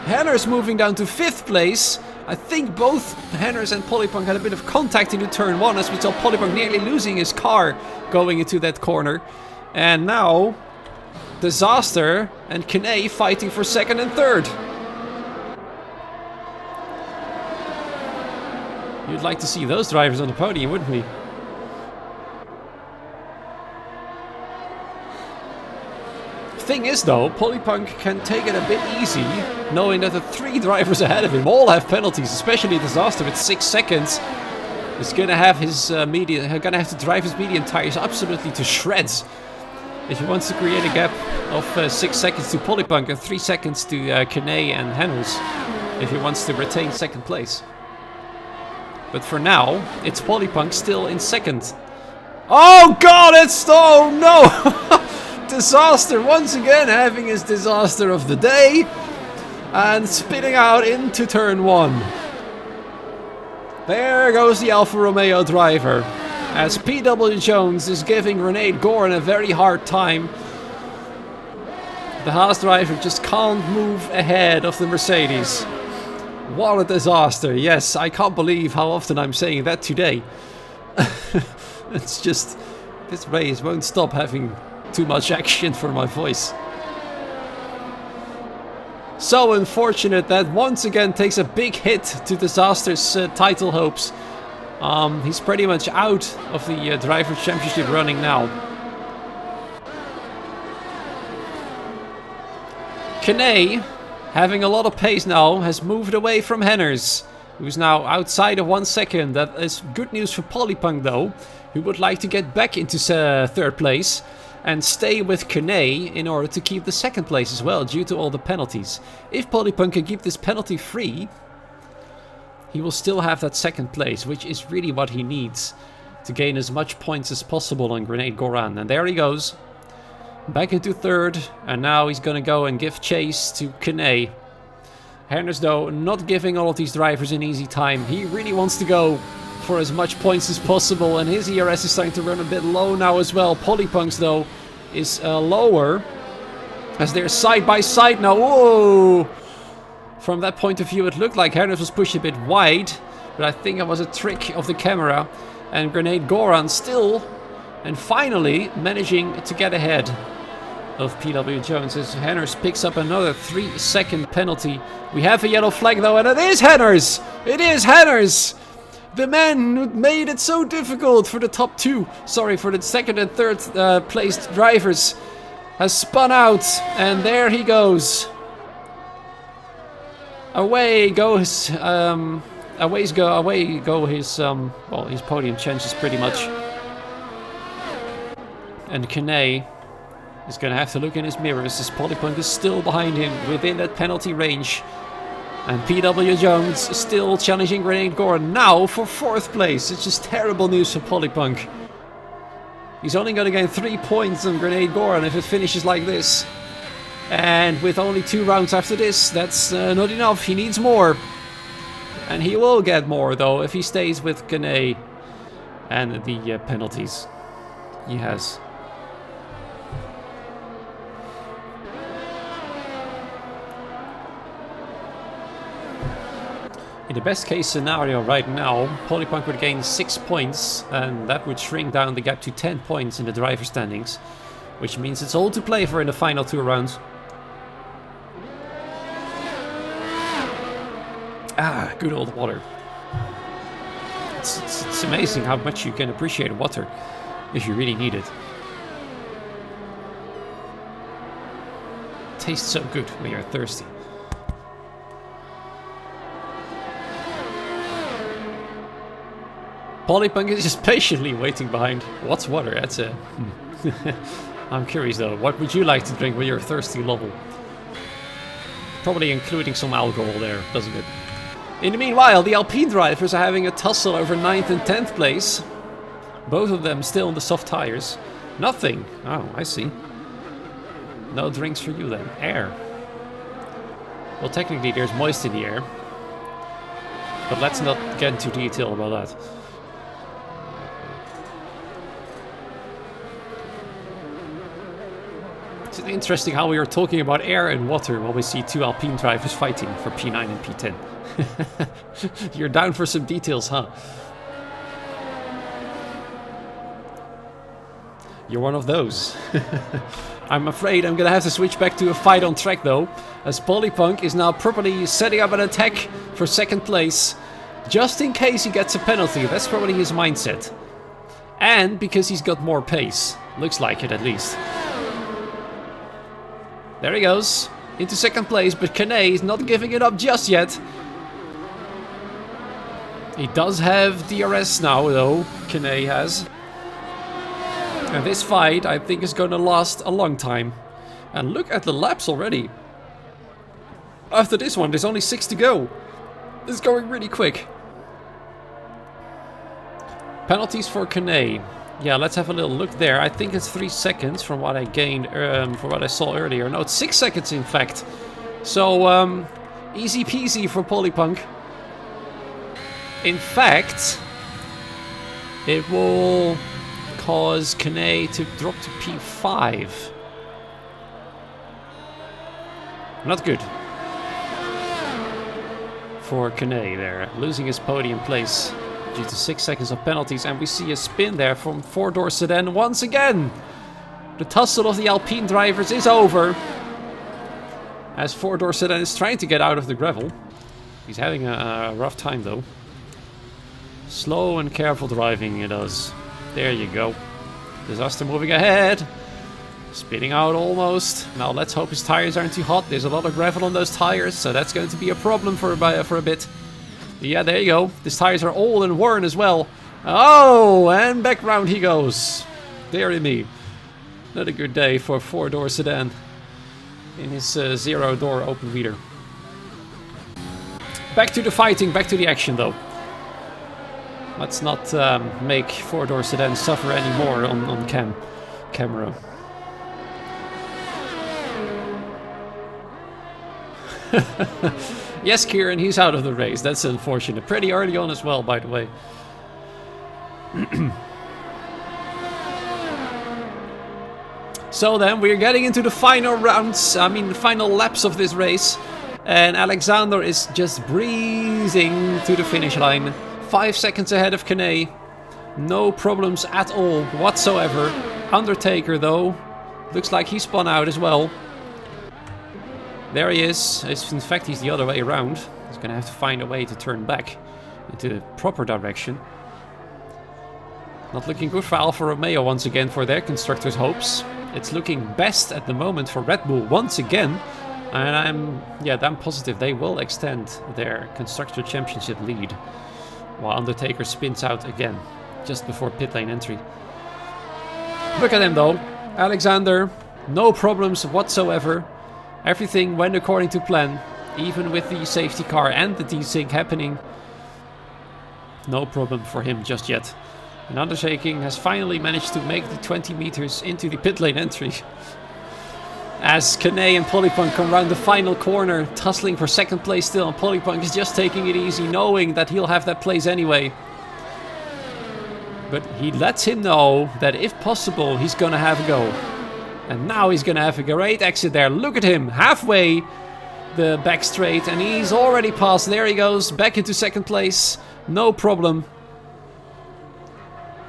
Henners moving down to 5th place. I think both Henners and Polypunk had a bit of contact into turn 1 as we saw Polypunk nearly losing his car going into that corner. And now Disaster and Kane fighting for 2nd and 3rd. You'd like to see those drivers on the podium, wouldn't we? Thing is though, Polypunk can take it a bit easy, knowing that the 3 drivers ahead of him all have penalties, especially Disaster with 6 seconds. Is gonna have his gonna have to drive his medium tires absolutely to shreds if he wants to create a gap of 6 seconds to Polypunk and 3 seconds to Kane and Henners if he wants to retain 2nd place. But for now, it's Polypunk still in 2nd. Oh god, it's... oh no! Disaster once again having his disaster of the day and spitting out into turn 1. There goes the Alfa Romeo driver as PW Jones is giving Grenade Goran a very hard time. The Haas driver just can't move ahead of the Mercedes. What a disaster. Yes, I can't believe how often I'm saying that today. It's just, this race won't stop having too much action for my voice. So unfortunate that once again takes a big hit to Disaster's title hopes. He's pretty much out of the Drivers' Championship running now. Kane, having a lot of pace now, has moved away from Henners, who's now outside of 1 second. That is good news for Polypunk though, who would like to get back into 3rd place and stay with Kane in order to keep the 2nd place as well, due to all the penalties. If Polypunk can keep this penalty free, he will still have that 2nd place, which is really what he needs to gain as much points as possible on Grenade Goran. And there he goes, back into 3rd, and now he's gonna go and give chase to Kane. Henners though not giving all of these drivers an easy time. He really wants to go for as much points as possible, and his ERS is starting to run a bit low now as well. Polypunk's though is lower as they're side by side now. Whoa! From that point of view it looked like Henners was pushed a bit wide, but I think it was a trick of the camera, and Grenade Goran still and finally managing to get ahead of PW Jones as Henners picks up another 3-second penalty. We have a yellow flag though, and it is Henners! It is Henners! The man who made it so difficult for the top 2, sorry, for the 2nd and 3rd placed drivers, has spun out, and there he goes. Away go his, away go his, well, his podium chances pretty much. And Kane is going to have to look in his mirrors as Polypunk is still behind him within that penalty range. And PW Jones still challenging Grenade Goran now for 4th place. It's just terrible news for Polypunk. He's only going to gain 3 points on Grenade Goran if it finishes like this. And with only 2 rounds after this, that's not enough. He needs more. And he will get more though if he stays with Kane and the penalties he has. In the best case scenario right now, Polypunk would gain 6 points, and that would shrink down the gap to 10 points in the driver standings, which means it's all to play for in the final 2 rounds. Ah, good old water. It's amazing how much you can appreciate water if you really need it. It tastes so good when you're thirsty. Polypunk is just patiently waiting behind. What's water? That's a... I'm curious though, what would you like to drink when you're thirsty level? Probably including some alcohol there, doesn't it? In the meanwhile, the Alpine drivers are having a tussle over 9th and 10th place. Both of them still on the soft tires. Nothing. Oh, I see. No drinks for you then. Air. Well, technically there's moist in the air. But let's not get into detail about that. It's interesting how we are talking about air and water while we see two Alpine drivers fighting for P9 and P10. You're down for some details, huh? You're one of those. I'm afraid I'm gonna have to switch back to a fight on track though, as Polypunk is now properly setting up an attack for second place, just in case he gets a penalty. That's probably his mindset. And because he's got more pace. Looks like it at least. There he goes, into second place, but Kane is not giving it up just yet. He does have DRS now though, Kane has. And this fight, I think, is going to last a long time. And look at the laps already. After this one, there's only 6 to go. This is going really quick. Penalties for Kane. Yeah, let's have a little look there. I think it's 3 seconds from what I gained, from what I saw earlier. No, it's 6 seconds in fact. So, easy peasy for Polypunk. In fact, it will cause Kane to drop to P5. Not good for Kane there, losing his podium place due to 6 seconds of penalties, and we see a spin there from four-door sedan once again. The tussle of the Alpine drivers is over, as four-door sedan is trying to get out of the gravel. He's having a rough time though. Slow and careful driving it does. There you go. Disaster moving ahead. Spinning out almost. Now let's hope his tires aren't too hot. There's a lot of gravel on those tires, so that's going to be a problem for a bit. Yeah, there you go. These tires are old and worn as well. Oh, and back round he goes. Dear me. Not a good day for a four-door sedan in his zero-door open reader. Back to the fighting, back to the action though. Let's not make four-door sedans suffer anymore on camera. Yes, Kieran, he's out of the race. That's unfortunate. Pretty early on as well, by the way. So then, we're getting into the final rounds, the final laps of this race. And Alexander is just breezing to the finish line. 5 seconds ahead of Kane. No problems at all whatsoever. Undertaker though, looks like he spun out as well. There he is. In fact, he's the other way around. He's gonna have to find a way to turn back into the proper direction. Not looking good for Alfa Romeo once again for their constructors' hopes. It's looking best at the moment for Red Bull once again. And I'm damn positive they will extend their Constructors Championship lead. While Undertaker spins out again, just before pit lane entry. Look at him though. Alexander, no problems whatsoever. Everything went according to plan, even with the safety car and the desync happening. No problem for him just yet. And Undertaker has finally managed to make the 20 meters into the pit lane entry. As Kane and Polypunk come around the final corner, tussling for second place still, and Polypunk is just taking it easy, knowing that he'll have that place anyway. But he lets him know that if possible, he's gonna have a go. And now he's gonna have a great exit there. Look at him, halfway the back straight, and he's already passed. There he goes, back into second place, no problem.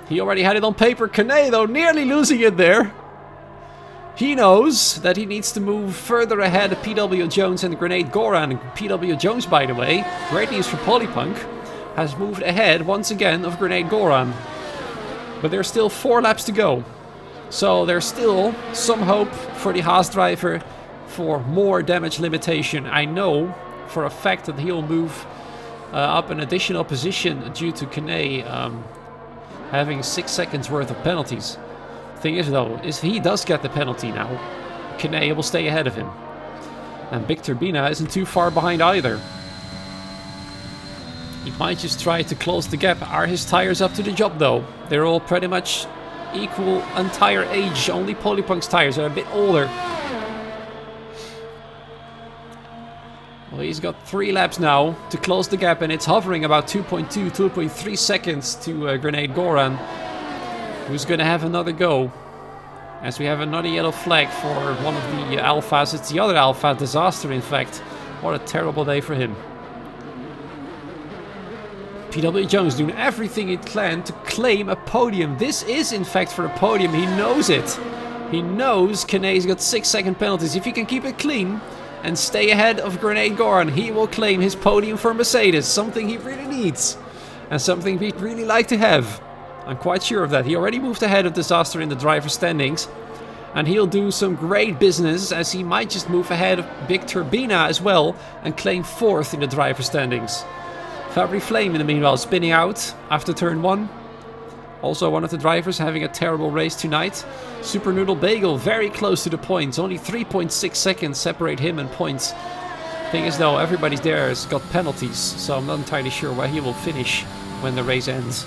He already had it on paper. Kane though, nearly losing it there. He knows that he needs to move further ahead of PW Jones and Grenade Goran. PW Jones, by the way, great news for Polypunk, has moved ahead once again of Grenade Goran. But there's still 4 laps to go. So there's still some hope for the Haas driver for more damage limitation. I know for a fact that he'll move up an additional position due to Kane having 6 seconds worth of penalties. Thing is though, if he does get the penalty now, Kane will stay ahead of him. And Big Turbina isn't too far behind either. He might just try to close the gap. Are his tires up to the job though? They're all pretty much equal on tire age. Only Polypunk's tires are a bit older. Well, he's got 3 laps now to close the gap, and it's hovering about 2.2, 2.3 seconds to Grenade Goran, who's going to have another go. As we have another yellow flag for one of the alphas. It's the other alpha, Disaster, in fact. What a terrible day for him. PW Jones doing everything he can to claim a podium. This is, in fact, for a podium. He knows it. He knows Kane's got 6-second penalties. If he can keep it clean and stay ahead of Grenade Goran, he will claim his podium for Mercedes. Something he really needs. And something we'd really like to have. I'm quite sure of that. He already moved ahead of Disaster in the driver standings. And he'll do some great business, as he might just move ahead of Big Turbina as well and claim 4th in the driver standings. Fabry Flame in the meanwhile spinning out after turn 1. Also one of the drivers having a terrible race tonight. Super Noodle Bagel very close to the points. Only 3.6 seconds separate him and points. Thing is though, everybody's there has got penalties, so I'm not entirely sure where he will finish when the race ends.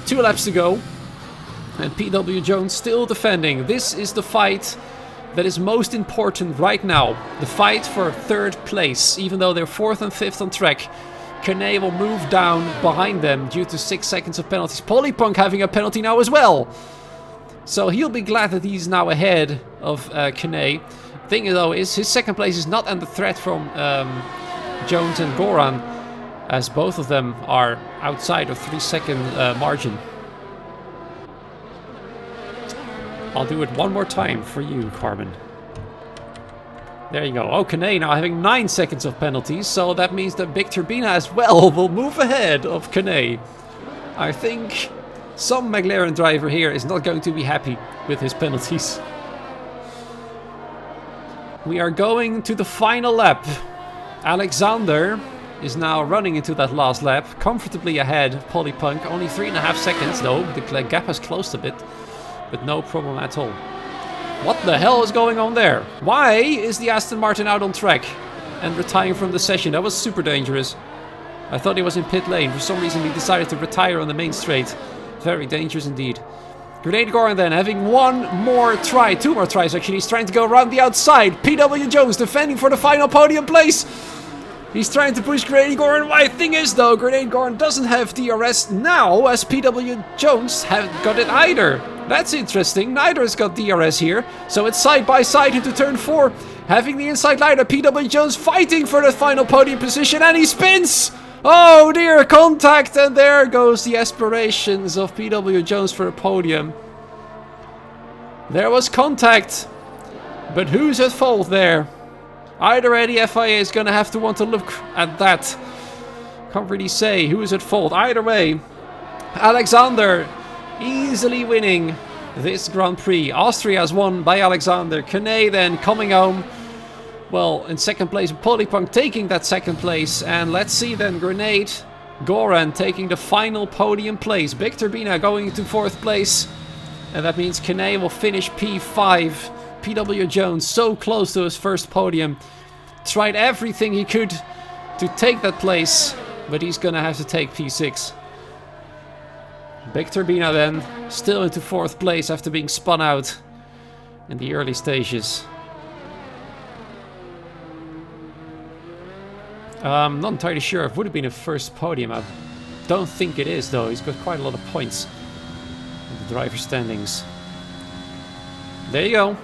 2 laps to go. And PW Jones still defending. This is the fight that is most important right now. The fight for 3rd place. Even though they're 4th and 5th on track. Kane will move down behind them due to 6 seconds of penalties. Polypunk having a penalty now as well. So he'll be glad that he's now ahead of Kane. Thing though is his 2nd place is not under threat from Jones and Goran. As both of them are outside of 3-second margin. I'll do it one more time for you, Carmen. There you go. Oh, Kane now having 9 seconds of penalties. So that means that Big Turbina as well will move ahead of Kane. I think some McLaren driver here is not going to be happy with his penalties. We are going to the final lap. Alexander is now running into that last lap, comfortably ahead of Polypunk. Only 3.5 seconds though. The gap has closed a bit, but no problem at all. What the hell is going on there? Why is the Aston Martin out on track and retiring from the session? That was super dangerous. I thought he was in pit lane. For some reason he decided to retire on the main straight. Very dangerous indeed. Grenade Goran then having 1 more try. 2 more tries actually. He's trying to go around the outside. PW Jones defending for the final podium place. He's trying to push Grenade Goran. My thing is though, Grenade Goran doesn't have DRS now, as PW Jones haven't got it either. That's interesting. Neither has got DRS here. So it's side by side into turn 4. Having the inside line of PW Jones fighting for the final podium position. And he spins! Oh dear, contact. And there goes the aspirations of PW Jones for a podium. There was contact. But who's at fault there? Either way, the FIA is going to have to want to look at that. Can't really say who is at fault. Either way, Alexander easily winning this Grand Prix. Austria has won by Alexander. Kane then coming home. Well, in 2nd place, Polypunk taking that 2nd place. And let's see then, Grenade Goran taking the final podium place. Big Turbina going to 4th place. And that means Kane will finish P5. PW Jones so close to his 1st podium. Tried everything he could to take that place. But he's gonna have to take P6. Big Turbina then, still into 4th place after being spun out in the early stages. Not entirely sure if it would have been a 1st podium. I don't think it is though. He's got quite a lot of points in the driver standings. There you go.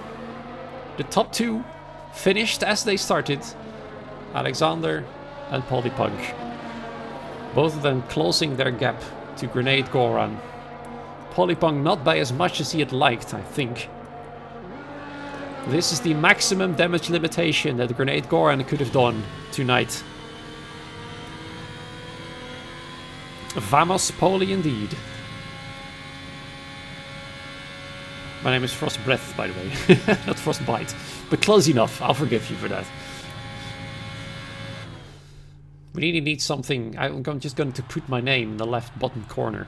The top 2 finished as they started. Alexander and Polypunk. Both of them closing their gap to Grenade Goran. Polypunk not by as much as he had liked, I think. This is the maximum damage limitation that Grenade Goran could have done tonight. Vamos Poli indeed. My name is Frost Breath, by the way. Not Frostbite. But close enough. I'll forgive you for that. We really need something. I'm just going to put my name in the left bottom corner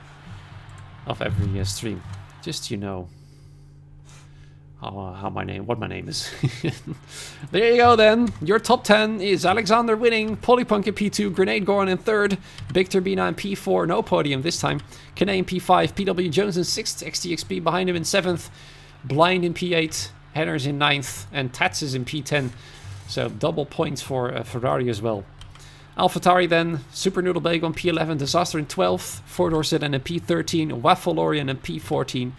of every stream. Just you know what my name is. There you go then. Your top 10 is Alexander winning, Polypunk in P2, Grenade Goran in 3rd, Big Turbina in P4, no podium this time, Kane in P5, PW Jones in 6th, XTXP behind him in 7th, Blind in P8, Henners in 9th, and Tats is in P10. So double points for Ferrari as well. AlphaTauri then, Super Noodle Bagel in P11, Disaster in 12th, Ford Dorset in P13, Waffle Lorian in P14,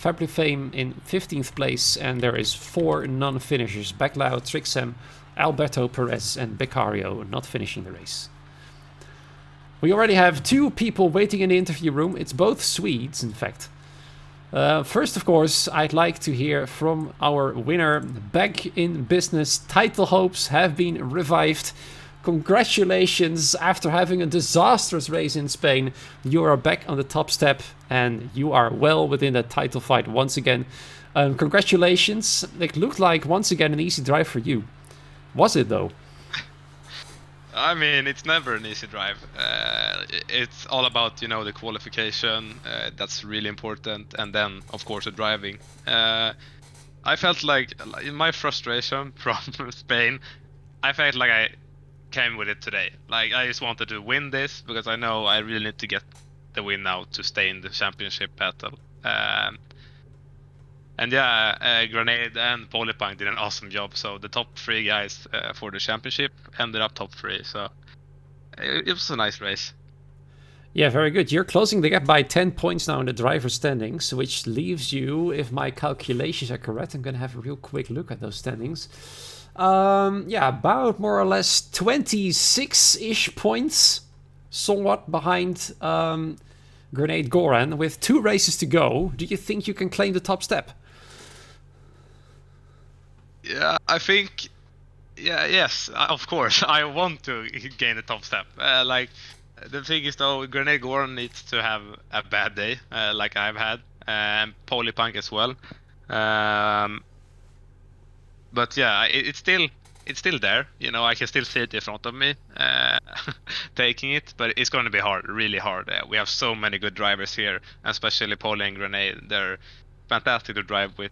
Fabrifame in 15th place, and there is 4 non-finishers. Baclau, Trixem, Alberto Perez, and Beccario not finishing the race. We already have 2 people waiting in the interview room. It's both Swedes, in fact. First, of course, I'd like to hear from our winner. Back in business, title hopes have been revived. Congratulations, after having a disastrous race in Spain, you are back on the top step and you are well within the title fight once again. Congratulations, it looked like once again an easy drive for you. Was it though? I mean, it's never an easy drive. It's all about, the qualification, that's really important, and then, of course, the driving. I felt like, in my frustration from Spain, I felt like I came with it today. Like, I just wanted to win this because I know I really need to get the win now to stay in the championship battle. And yeah, Grenade and Polypunk did an awesome job. So the top 3 guys for the championship ended up top 3. So it was a nice race. Yeah, very good. You're closing the gap by 10 points now in the driver standings, which leaves you, if my calculations are correct, I'm going to have a real quick look at those standings. Yeah, about more or less 26-ish points, somewhat behind Grenade Goran. With 2 races to go, do you think you can claim the top step? Yeah, I think, yes, of course, I want to gain the top step. The thing is though, Grenade Goran needs to have a bad day, like I've had, and Polypunk as well. But yeah, it's still there. I can still see it in front of me, taking it. But it's going to be hard, really hard. We have so many good drivers here, especially Poly and Grenade. They're fantastic to drive with.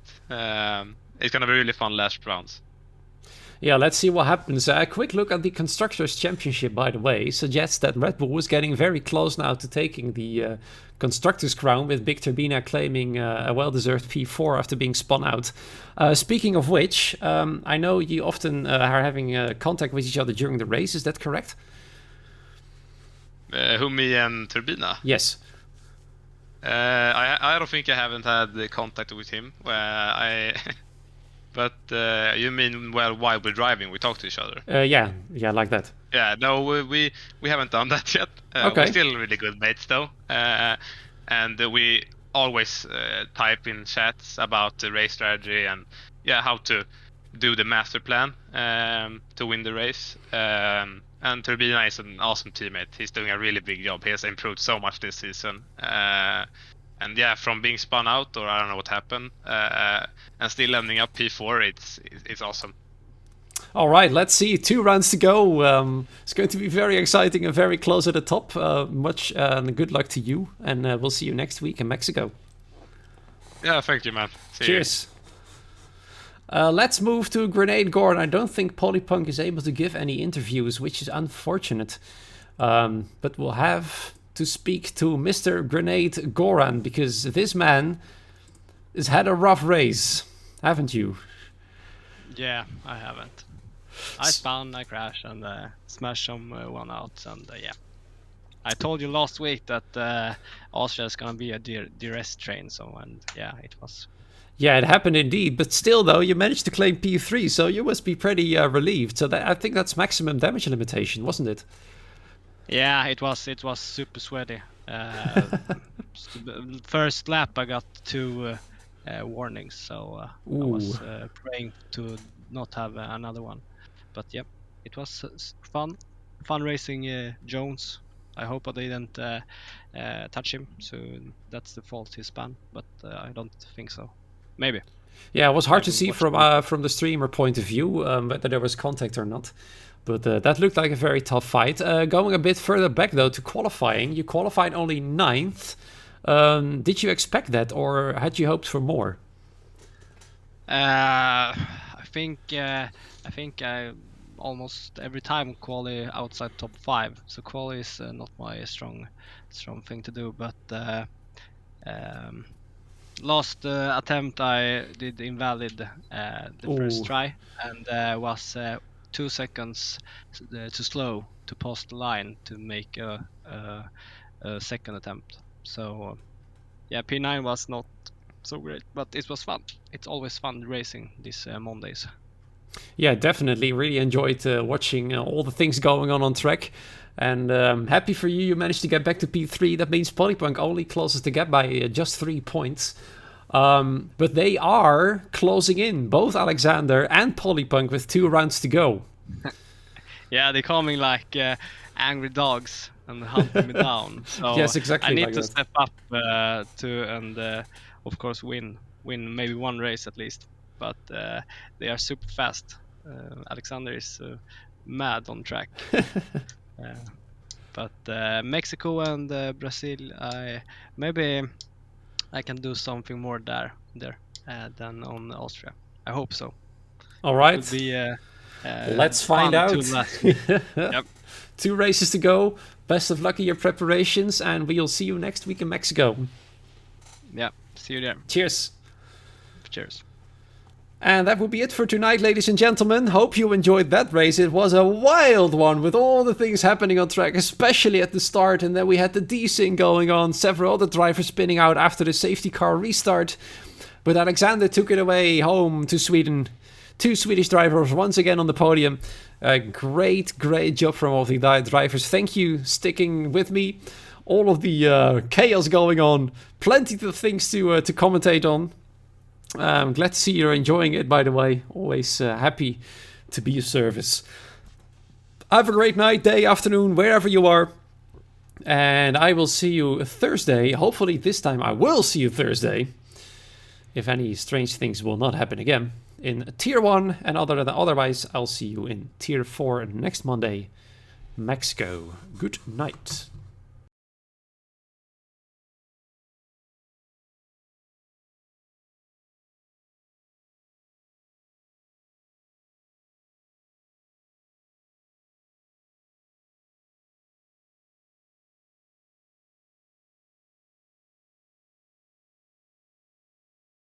It's going to be really fun last rounds. Yeah, let's see what happens. A quick look at the Constructors Championship, by the way, suggests that Red Bull is getting very close now to taking the Constructors crown, with Big Turbina claiming a well-deserved P4 after being spun out. Speaking of which, I know you often are having contact with each other during the race, is that correct? Who, me and Turbina? Yes. I don't think I haven't had the contact with him. But you mean, while we're driving, we talk to each other? Yeah, like that. Yeah, no, we haven't done that yet. Okay. We're still really good mates though, and we always type in chats about the race strategy and how to do the master plan to win the race. And Turbina is an awesome teammate. He's doing a really big job. He has improved so much this season. And yeah, from being spun out, or I don't know what happened, and still ending up P4, it's awesome. All right, let's see. 2 rounds to go. It's going to be very exciting and very close at the top. Much good luck to you, and we'll see you next week in Mexico. Yeah, thank you, man. Cheers. Let's move to Grenade Goran. I don't think Polypunk is able to give any interviews, which is unfortunate. But we'll have to speak to Mr. Grenade Goran, because this man has had a rough race, haven't you? Yeah, I haven't. I spun, I crashed, and smashed someone out, and yeah. I told you last week that Austria is gonna be a DRS train, and yeah, it was. Yeah, it happened indeed, but still though, you managed to claim P3, so you must be pretty relieved. So I think that's maximum damage limitation, wasn't it? Yeah, it was super sweaty. First lap I got 2 warnings, so I was praying to not have another one. But yep, it was fun racing Jones. I hope I didn't touch him, so that's the fault he spun, but I don't think so. Maybe. Yeah, it was hard to see from the streamer point of view whether there was contact or not. But that looked like a very tough fight. Going a bit further back, though, to qualifying. You qualified only 9th. Did you expect that, or had you hoped for more? I think I almost every time quali outside top 5. So quali is not my strong thing to do. But last attempt I did invalid the first try, and was 2 seconds too slow to pass the line to make a second attempt. So yeah, P9 was not so great. But it was fun. It's always fun racing these Mondays. Yeah, definitely. Really enjoyed watching all the things going on track. And happy for you, you managed to get back to P3. That means Polypunk only closes the gap by just 3 points. But they are closing in, both Alexander and Polypunk, with 2 rounds to go. Yeah, they're coming like angry dogs and hunting me down. So yes, exactly. I need like to that. step up and of course win maybe one race at least. But they are super fast. Alexander is mad on track. But Mexico and Brazil, maybe I can do something more there than on Austria. I hope so. All right. It will be, let's find out. Yep. 2 races to go. Best of luck in your preparations, and we'll see you next week in Mexico. Yeah, see you there. Cheers. Cheers. And that would be it for tonight, ladies and gentlemen. Hope you enjoyed that race. It was a wild one with all the things happening on track, especially at the start. And then we had the desync going on, several other drivers spinning out after the safety car restart. But Alexander took it away home to Sweden. 2 Swedish drivers once again on the podium. Great job from all the drivers. Thank you sticking with me. All of the chaos going on. Plenty of things to commentate on. I'm glad to see you're enjoying it, by the way. Always happy to be of service. Have a great night, day, afternoon, wherever you are. And I will see you Thursday. Hopefully this time I will see you Thursday. If any strange things will not happen again. In Tier 1, and otherwise I'll see you in Tier 4 next Monday. Mexico. Good night.